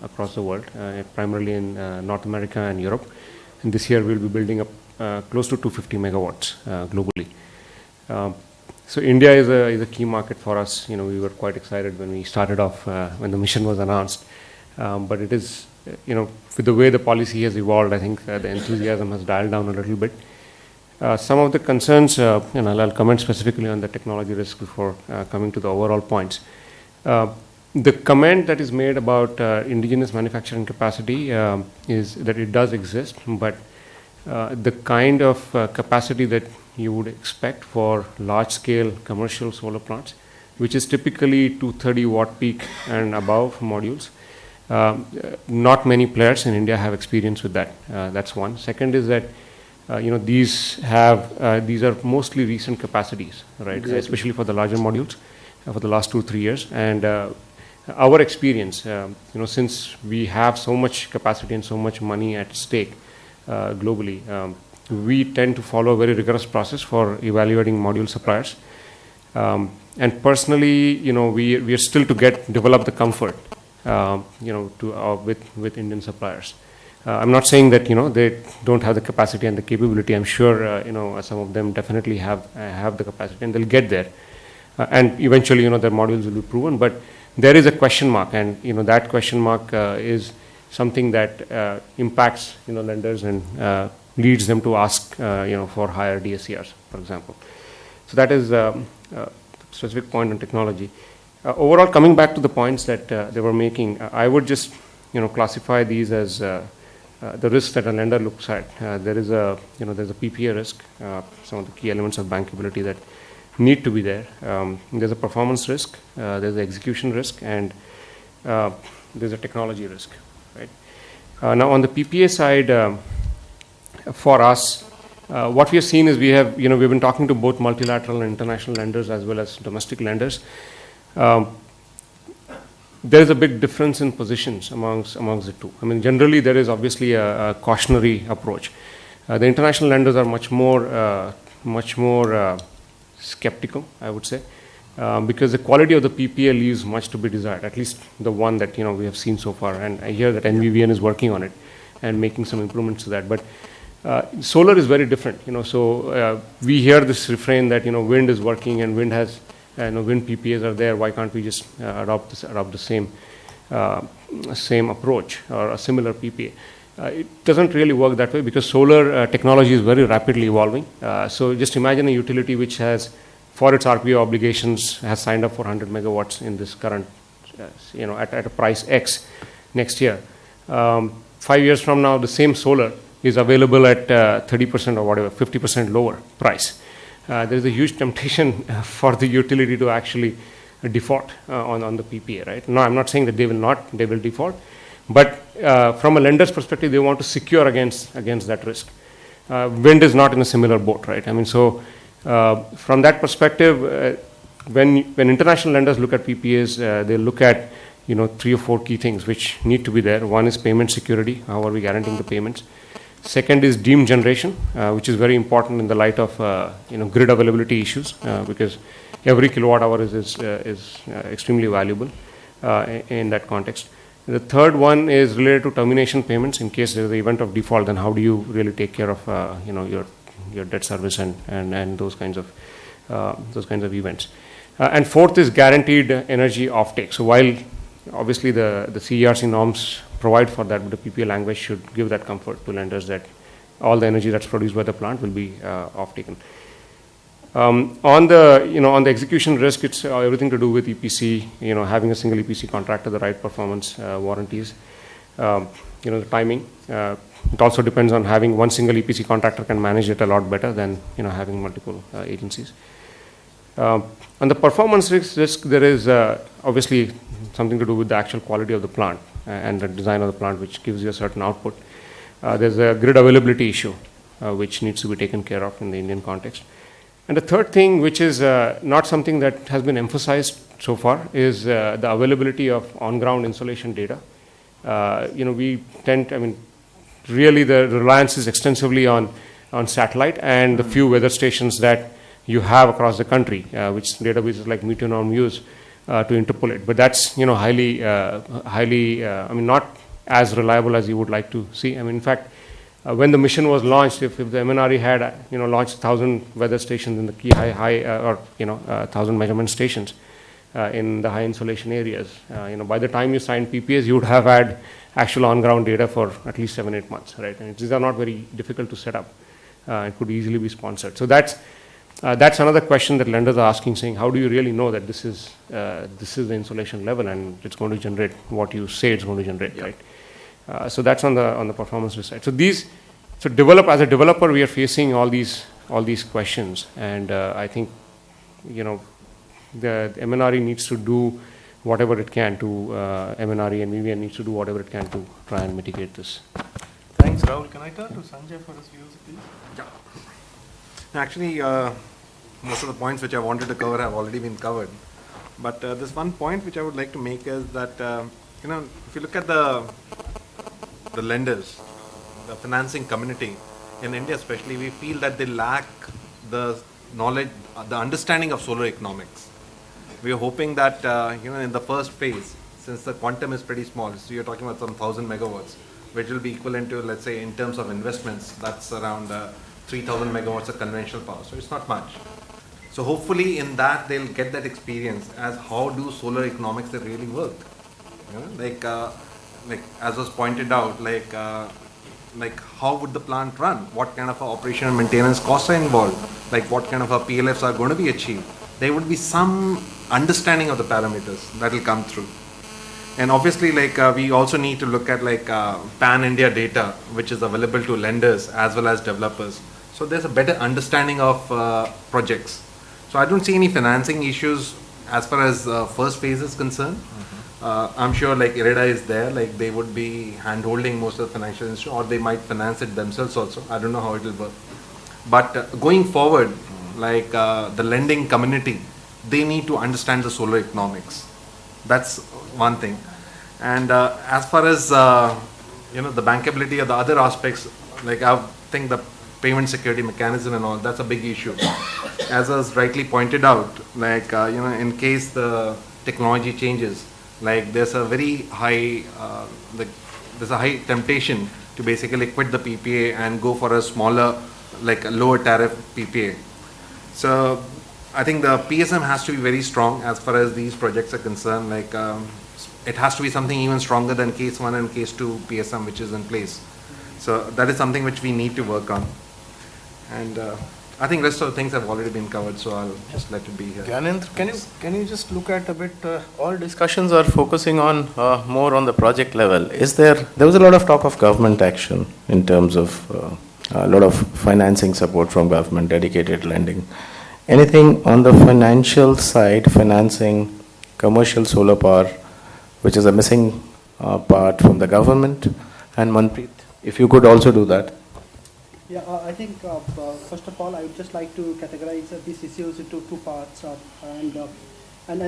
across the world, primarily in North America and Europe. And this year we'll be building up close to 250 megawatts globally. So India is a key market for us. You know, we were quite excited when we started off, when the mission was announced. But it is, you know, with the way the policy has evolved, I think the enthusiasm has dialed down a little bit. Some of the concerns, and I'll comment specifically on the technology risk before coming to the overall points. The comment that is made about indigenous manufacturing capacity is that it does exist, but the kind of capacity that you would expect for large-scale commercial solar plants, which is typically 230 watt peak and above modules, not many players in India have experience with that. That's one. Second is that you know, these are mostly recent capacities, right? Exactly. Especially for the larger modules for the last 2-3 years. And our experience, you know, since we have so much capacity and so much money at stake globally, we tend to follow a very rigorous process for evaluating module suppliers. And personally, you know, we are still to develop the comfort, you know, with Indian suppliers. I'm not saying that, you know, they don't have the capacity and the capability. I'm sure, you know, some of them definitely have the capacity and they'll get there. And eventually, you know, their modules will be proven. But there is a question mark, and, you know, that question mark is something that impacts, you know, lenders and leads them to ask, you know, for higher DSCRs, for example. So that is a specific point on technology. Overall, coming back to the points that they were making, I would just, you know, classify these as the risks that a lender looks at. There is there's a PPA risk, some of the key elements of bankability that need to be there. There's a performance risk, there's the execution risk, and there's a technology risk, right? Now on the PPA side, for us, what we have seen is we've been talking to both multilateral and international lenders as well as domestic lenders. There is a big difference in positions amongst the two. I mean, generally there is obviously a cautionary approach. The international lenders are much more skeptical, I would say, because the quality of the PPA leaves much to be desired. At least the one that, you know, we have seen so far, and I hear that NVVN is working on it and making some improvements to that. But solar is very different, you know. So we hear this refrain that, you know, wind is working and wind has. Wind PPAs are there. Why can't we just adopt the same approach or a similar PPA? It doesn't really work that way because solar technology is very rapidly evolving. So just imagine a utility which has, for its RPO obligations, has signed up for 100 megawatts in this current, you know, at a price X next year. 5 years from now, the same solar is available at 30% or whatever, 50% lower price. There's a huge temptation for the utility to actually default on the PPA, right? No, I'm not saying that they will default, but from a lender's perspective, they want to secure against that risk. Wind is not in a similar boat, right? I mean, so from that perspective, when international lenders look at PPAs, they look at, you know, 3 or 4 key things which need to be there. One is payment security. How are we guaranteeing the payments? Second is deemed generation, which is very important in the light of grid availability issues, because every kilowatt hour is extremely valuable in that context. The third one is related to termination payments. In case there is an event of default, then how do you really take care of your debt service and those kinds of events. And fourth is guaranteed energy offtake. So while obviously the CERC norms provide for that, but the PPA language should give that comfort to lenders that all the energy that's produced by the plant will be off-taken. On the execution risk, it's everything to do with EPC, you know, having a single EPC contractor, the right performance warranties. the timing. It also depends on having one single EPC contractor can manage it a lot better than having multiple agencies. On the performance risk, there is obviously something to do with the actual quality of the plant and the design of the plant, which gives you a certain output. There's a grid availability issue, which needs to be taken care of in the Indian context. And the third thing, which is not something that has been emphasized so far, is the availability of on-ground insolation data. We tend, really the reliance is extensively on satellite and the few weather stations that you have across the country, which databases like Meteonorm use to interpolate. But that's, highly, not as reliable as you would like to see. In fact, when the mission was launched, if the MNRE had, launched 1,000 weather stations in the key 1,000 measurement stations in the high insolation areas, by the time you signed PPAs, you would have had actual on-ground data for at least 7-8 months, right? And these are not very difficult to set up. It could easily be sponsored. So that's another question that lenders are asking, saying, how do you really know that this is the insolation level and it's going to generate what you say it's going to generate, right? So that's on the performance risk side. So as a developer, we are facing all these questions, and I think the MNRE needs to do whatever it can to MNRE, and VVN needs to do whatever it can to try and mitigate this. Thanks, Rahul. Can I turn to Sanjay for his views, please? Yeah. Actually, most of the points which I wanted to cover have already been covered. But there's one point which I would like to make is that, if you look at the lenders, the financing community in India especially, we feel that they lack the knowledge, the understanding of solar economics. We are hoping that, in the first phase, since the quantum is pretty small, so you're talking about some 1,000 megawatts, which will be equivalent to, let's say, in terms of investments, that's around 3,000 megawatts of conventional power. So it's not much. So hopefully in that they'll get that experience as how do solar economics that really work. Like as was pointed out, like how would the plant run? What kind of operation and maintenance costs are involved? Like what kind of PLFs are going to be achieved? There would be some understanding of the parameters that will come through. And obviously, we also need to look at pan-India data, which is available to lenders as well as developers. So there's a better understanding of projects. So I don't see any financing issues as far as first phase is concerned. I'm sure IREDA is there, they would be hand-holding most of the financial institutions, or they might finance it themselves also. I don't know how it will work. But going forward, the lending community, they need to understand the solar economics. That's one thing. And as far as the bankability of the other aspects, I think the payment security mechanism and all, that's a big issue. As was rightly pointed out, in case the technology changes, there's a very high there's a high temptation to basically quit the PPA and go for a smaller, a lower tariff PPA. So I think the PSM has to be very strong as far as these projects are concerned. It has to be something even stronger than case 1 and case 2 PSM which is in place. So that is something which we need to work on. And I think rest of the things have already been covered, so I'll just let it be here. Gyanendra, can you just look at a bit, all discussions are focusing on more on the project level. There was a lot of talk of government action in terms of a lot of financing support from government, dedicated lending. Anything on the financial side, financing commercial solar power, which is a missing part from the government? And Manpreet, if you could also do that. Yeah, I think first of all, I would just like to categorize these issues into two parts, and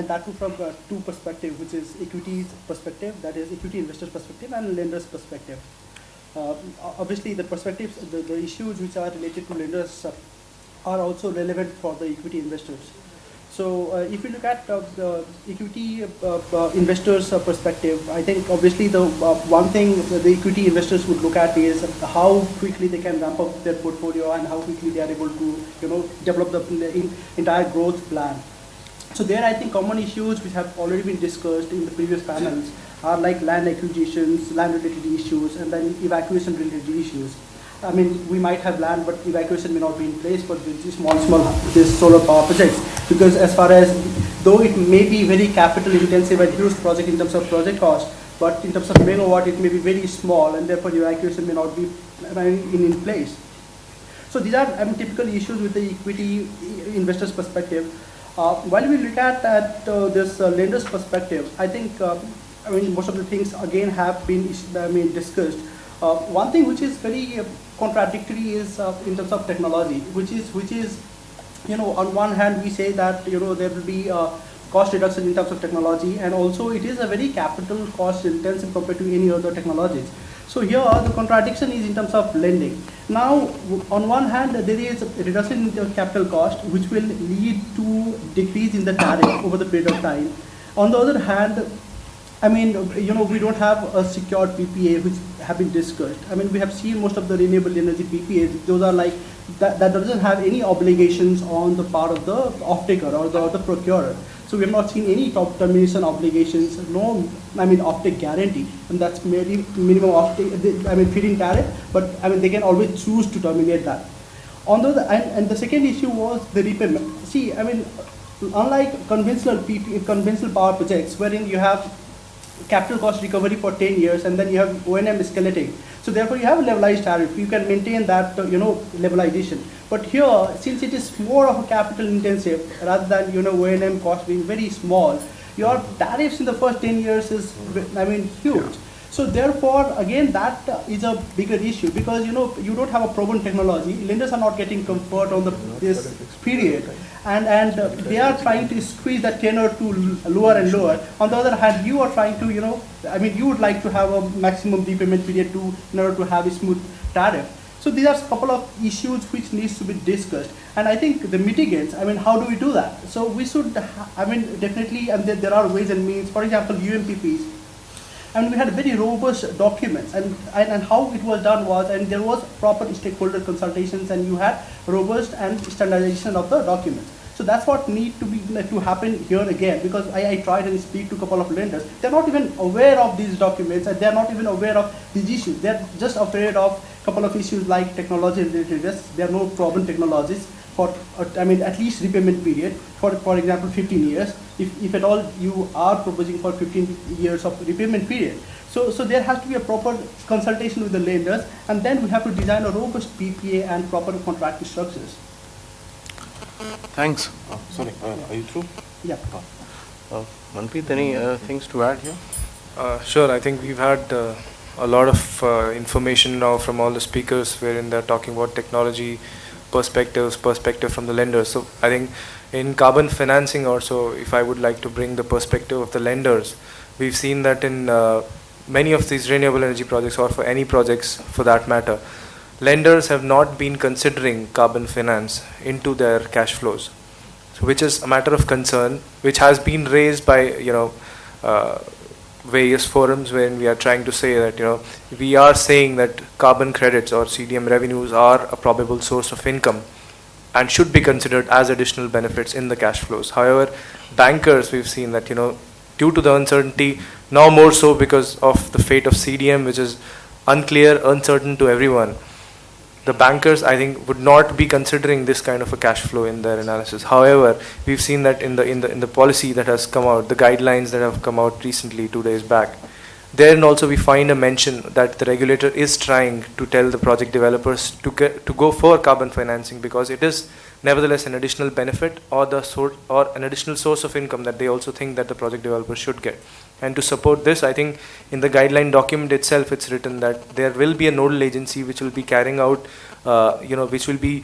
that too from two perspectives, which is equity perspective, that is equity investors perspective, and lenders perspective. Obviously, the perspectives, the issues which are related to lenders are also relevant for the equity investors. So if you look at the equity investors' perspective, I think obviously the one thing the equity investors would look at is how quickly they can ramp up their portfolio and how quickly they are able to develop the entire growth plan. So there I think common issues which have already been discussed in the previous panels are like land acquisitions, land related issues, and then evacuation related issues. I mean, we might have land, but evacuation may not be in place for these small solar power projects. Because as far as, though it may be very capital intensive and huge project in terms of project cost, but in terms of megawatt, it may be very small, and therefore your accuracy may not be in place. So these are typical issues with the equity investors' perspective. While we look at this lender's perspective, I think most of the things again have been discussed. One thing which is very contradictory is in terms of technology, which is on one hand we say that there will be cost reduction in terms of technology, and also it is a very capital cost intensive compared to any other technologies. So here the contradiction is in terms of lending. Now on one hand there is a reduction in the capital cost which will lead to decrease in the tariff over the period of time. On the other hand, we don't have a secured PPA which have been discussed. We have seen most of the renewable energy PPAs, those are like, that doesn't have any obligations on the part of the off-taker or the procurer. So we have not seen any top termination obligations, no, off-take guarantee, and that's merely minimum off-take, feed-in tariff, but they can always choose to terminate that. On the other, and the second issue was the repayment. See, unlike conventional power projects, wherein you have capital cost recovery for 10 years and then you have O&M escalating. So therefore you have a levelized tariff, you can maintain that levelization. But here, since it is more of a capital intensive rather than O&M cost being very small, your tariffs in the first 10 years is huge. So therefore, again, that is a bigger issue because you don't have a proven technology. Lenders are not getting comfort on this period, and they are trying to squeeze that tenor to lower and lower. On the other hand, you are trying to you would like to have a maximum repayment period in order to have a smooth tariff. So these are a couple of issues which needs to be discussed, and I think the mitigants. how do we do that? So we should, definitely, and there are ways and means. For example, UMPPs. We had very robust documents, and how it was done was, and there was proper stakeholder consultations, and you had robust and standardization of the documents. So that's what need to happen here again, because I tried and speak to a couple of lenders. They're not even aware of these documents, and they're not even aware of these issues. They're just afraid of a couple of issues like technology-related risks. There are no proven technologies for, at least repayment period, for example, 15 years. If at all you are proposing for 15 years of repayment period. So there has to be a proper consultation with the lenders, and then we have to design a robust PPA and proper contract structures. Thanks. Sorry, are you through? Yeah. Manpreet, any things to add here? Sure, I think we've had a lot of information now from all the speakers wherein they're talking about technology, perspective from the lenders. So I think in carbon financing also, if I would like to bring the perspective of the lenders, we've seen that in many of these renewable energy projects, or for any projects for that matter, lenders have not been considering carbon finance into their cash flows, so which is a matter of concern, which has been raised by various forums wherein we are trying to say that we are saying that carbon credits or CDM revenues are a probable source of income and should be considered as additional benefits in the cash flows. However, bankers, we've seen that due to the uncertainty, now more so because of the fate of CDM, which is unclear, uncertain to everyone, the bankers, I think, would not be considering this kind of a cash flow in their analysis. However, we've seen that in the policy that has come out, the guidelines that have come out recently, 2 days back, therein also we find a mention that the regulator is trying to tell the project developers to go for carbon financing, because it is nevertheless an additional benefit or an additional source of income that they also think that the project developers should get. And to support this, I think in the guideline document itself, it's written that there will be a nodal agency which will be carrying out, which will be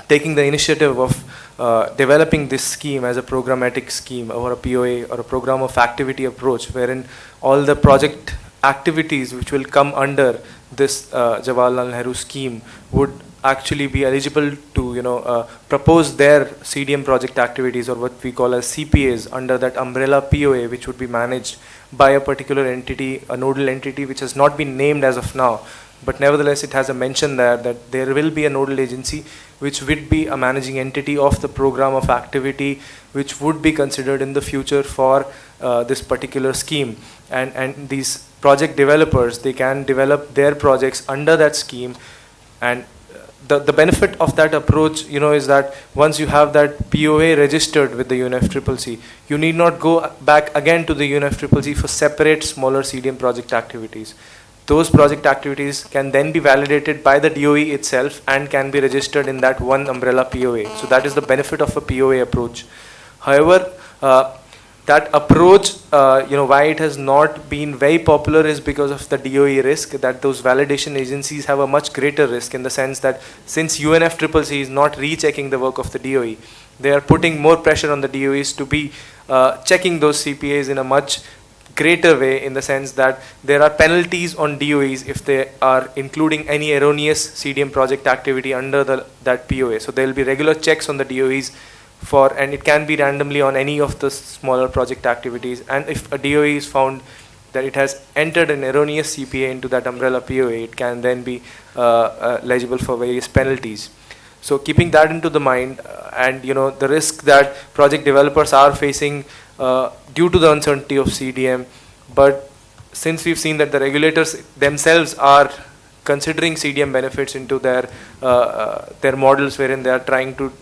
taking the initiative of developing this scheme as a programmatic scheme or a POA or a program of activity approach, wherein all the project activities which will come under this Jawaharlal Nehru scheme would actually be eligible to propose their CDM project activities, or what we call as CPAs, under that umbrella POA, which would be managed by a particular entity, a nodal entity which has not been named as of now, but nevertheless it has a mention there that there will be a nodal agency which would be a managing entity of the program of activity which would be considered in the future for this particular scheme. And these project developers, they can develop their projects under that scheme, and the benefit of that approach, is that once you have that POA registered with the UNFCCC, you need not go back again to the UNFCCC for separate smaller CDM project activities. Those project activities can then be validated by the DOE itself and can be registered in that one umbrella POA. So that is the benefit of a POA approach. However, that approach, why it has not been very popular is because of the DOE risk, that those validation agencies have a much greater risk, in the sense that since UNFCCC is not rechecking the work of the DOE, they are putting more pressure on the DOEs to be checking those CPAs in a much greater way, in the sense that there are penalties on DOEs if they are including any erroneous CDM project activity under that POA. So there will be regular checks on the DOEs and it can be randomly on any of the smaller project activities, and if a DOE is found that it has entered an erroneous CPA into that umbrella POA, it can then be eligible for various penalties. So keeping that into the mind, and the risk that project developers are facing due to the uncertainty of CDM, but since we've seen that the regulators themselves are considering CDM benefits into their models, wherein they are trying to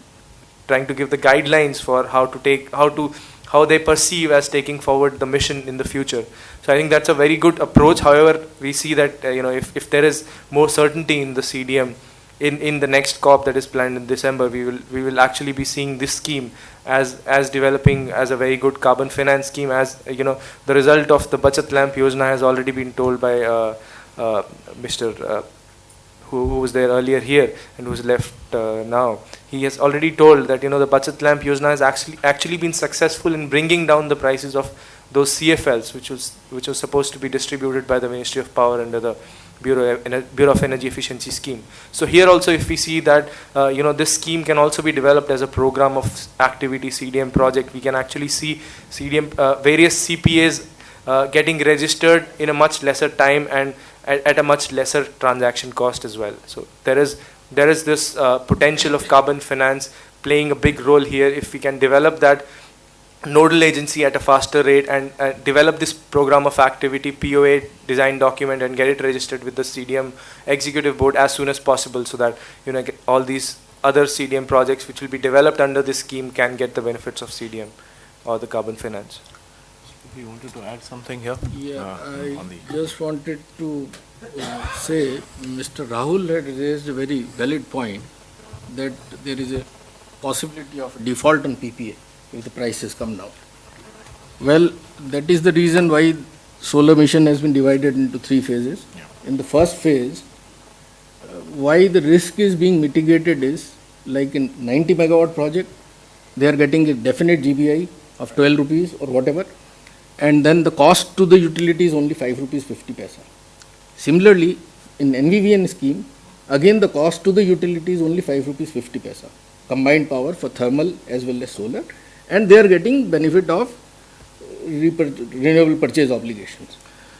give the guidelines for how they perceive as taking forward the mission in the future. So I think that's a very good approach. However, we see that if there is more certainty in the CDM in the next COP that is planned in December, we will actually be seeing this scheme as developing as a very good carbon finance scheme. As the result of the Bachat Lamp Yojana has already been told by Mr. Who was there earlier here and who's left now. He has already told that the Bachat Lamp Yojana has actually been successful in bringing down the prices of those CFLs, which was supposed to be distributed by the Ministry of Power under the Bureau of Energy Efficiency scheme. So here also, if we see that this scheme can also be developed as a program of activity CDM project, we can actually see CDM various CPAs getting registered in a much lesser time and at a much lesser transaction cost as well. So there is this potential of carbon finance playing a big role here if we can develop that nodal agency at a faster rate and develop this program of activity POA design document and get it registered with the CDM executive board as soon as possible, so that all these other CDM projects which will be developed under this scheme can get the benefits of CDM or the carbon finance. You wanted to add something here? Yeah, I just wanted to say Mr. Rahul had raised a very valid point that there is a possibility of default on PPA if the prices come down. Well, that is the reason why solar mission has been divided into 3 phases. Yeah. In the first phase, why the risk is being mitigated is, like in 90 megawatt project, they are getting a definite GBI of 12 rupees or whatever, and then the cost to the utility is only 5 rupees 50 paisa. Similarly, in NVVN scheme, again the cost to the utility is only 5 rupees 50 paisa, combined power for thermal as well as solar, and they are getting benefit of renewable purchase obligations.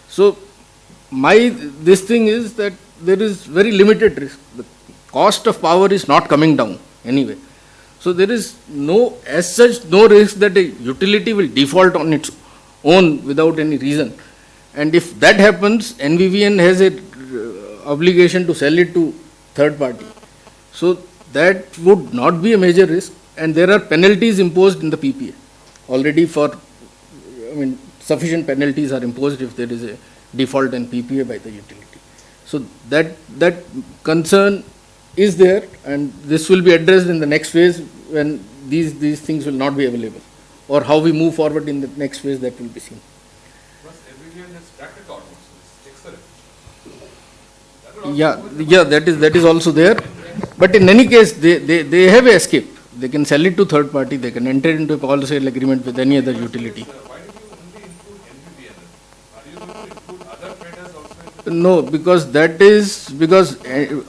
So this thing is that there is very limited risk. The cost of power is not coming down anyway. So there is no risk that a utility will default on its own without any reason. And if that happens, NVVN has a obligation to sell it to third party. So that would not be a major risk, and there are penalties imposed in the PPA already sufficient penalties are imposed if there is a default in PPA by the utility. So that concern is there, and this will be addressed in the next phase when these things will not be available, or how we move forward in the next phase, that will be seen. Plus, NVVN has track record also. Excellent. Yeah, that is also there. But in any case, they have an escape. They can sell it to third party. They can enter into a power sale agreement with any other utility. Why did you only include NVVN? Are you going to include other traders also? No, because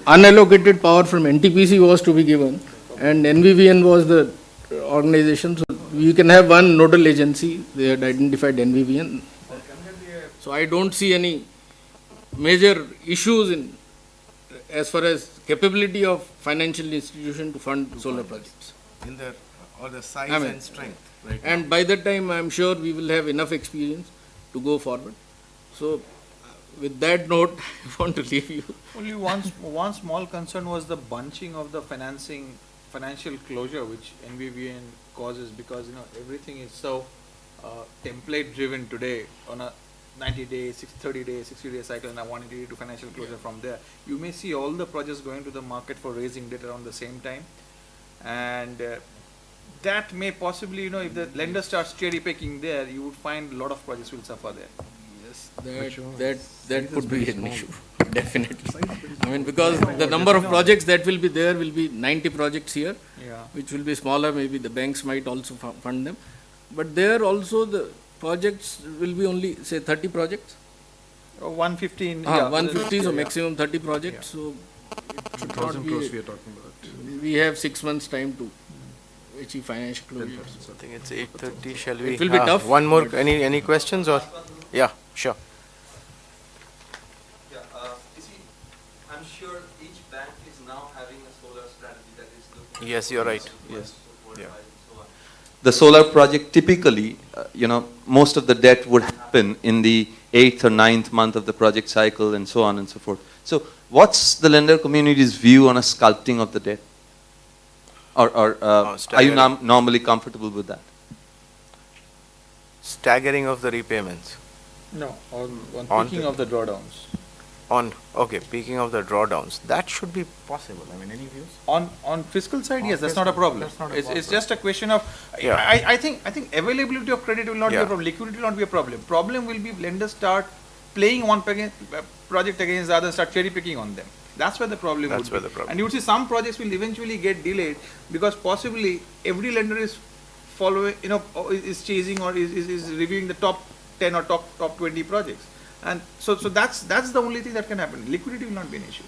unallocated power from NTPC was to be given, and NVVN was the organization. So you can have one nodal agency. They had identified NVVN. So I don't see any major issues as far as capability of financial institution to fund solar projects. In their or the size and strength. Right. And by that time, I am sure we will have enough experience to go forward. So with that note, I want to leave you. Only one small concern was the bunching of the financial closure which NVVN causes, because everything is so template driven today on a 90-day, 30-day, 60-day cycle, and I wanted to do financial closure from there. You may see all the projects going to the market for raising debt around the same time, and that may possibly, if the lender starts cherry picking there, you would find a lot of projects will suffer there. That could be an issue, definitely. I mean, because the number of projects that will be there will be 90 projects here, which will be smaller, maybe the banks might also fund them. But there also the projects will be only, say, 30 projects? 115. 150, so maximum 30 projects. So it should not be, we are talking about. We have 6 months time to achieve financial closure. I think it's 8:30. Shall we? It will be tough. One more. Any questions or? Yeah, sure. Yeah, you see, I'm sure each bank is now having a solar strategy that is looking. Yes, you're right. Yes. Yeah. The solar project typically, most of the debt would happen in the 8th or 9th month of the project cycle and so on and so forth. So what's the lender community's view on a sculpting of the debt? Or are you normally comfortable with that? Staggering of the repayments. No, on peaking of the drawdowns. Peaking of the drawdowns. That should be possible. I mean, any views? On fiscal side, yes, that's not a problem. It's just a question of, I think availability of credit will not be a problem, liquidity will not be a problem. Problem will be lenders start playing one project against the other, start cherry picking on them. That's where the problem would be. And you would see some projects will eventually get delayed because possibly every lender is following, is chasing or is reviewing the top 10 or top 20 projects. And so that's the only thing that can happen. Liquidity will not be an issue.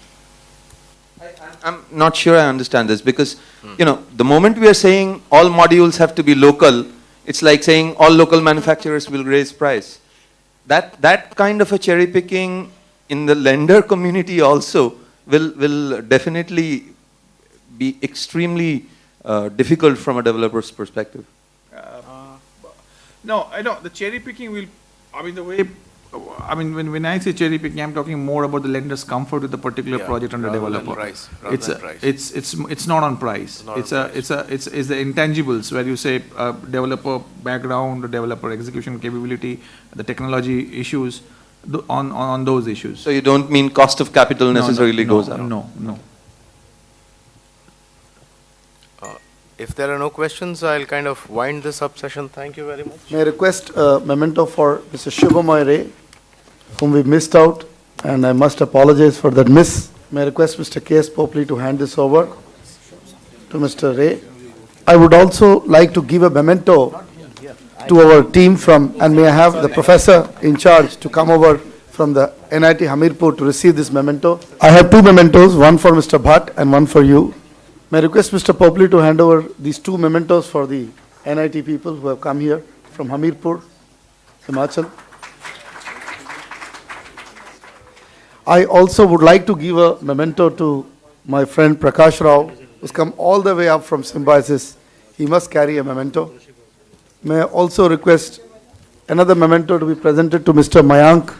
I'm not sure I understand this because, the moment we are saying all modules have to be local, it's like saying all local manufacturers will raise price. That kind of a cherry picking in the lender community also will definitely be extremely difficult from a developer's perspective. No, I know the cherry picking will, when I say cherry picking, I'm talking more about the lender's comfort with the particular project and the developer. It's not on price. It's the intangibles where you say developer background, developer execution capability, the technology issues, on those issues. So you don't mean cost of capital necessarily goes up? No. If there are no questions, I'll kind of wind this up session. Thank you very much. May I request a memento for Mr. Shubhamoy Ray, whom we missed out, and I must apologize for that miss. May I request Mr. K.S. Popley to hand this over to Mr. Ray. I would also like to give a memento to our team and may I have the professor in charge to come over from the NIT Hamirpur to receive this memento. I have two mementos, one for Mr. Bhatt and one for you. May I request Mr. Popley to hand over these two mementos for the NIT people who have come here from Hamirpur, Himachal. I also would like to give a memento to my friend Prakash Rao, who's come all the way up from Symbiosis. He must carry a memento. May I also request another memento to be presented to Mr. Mayank.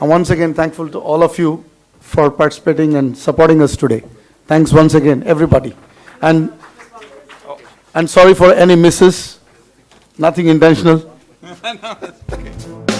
I'm once again thankful to all of you for participating and supporting us today. Thanks once again, everybody. And sorry for any misses, nothing intentional. No, that's okay.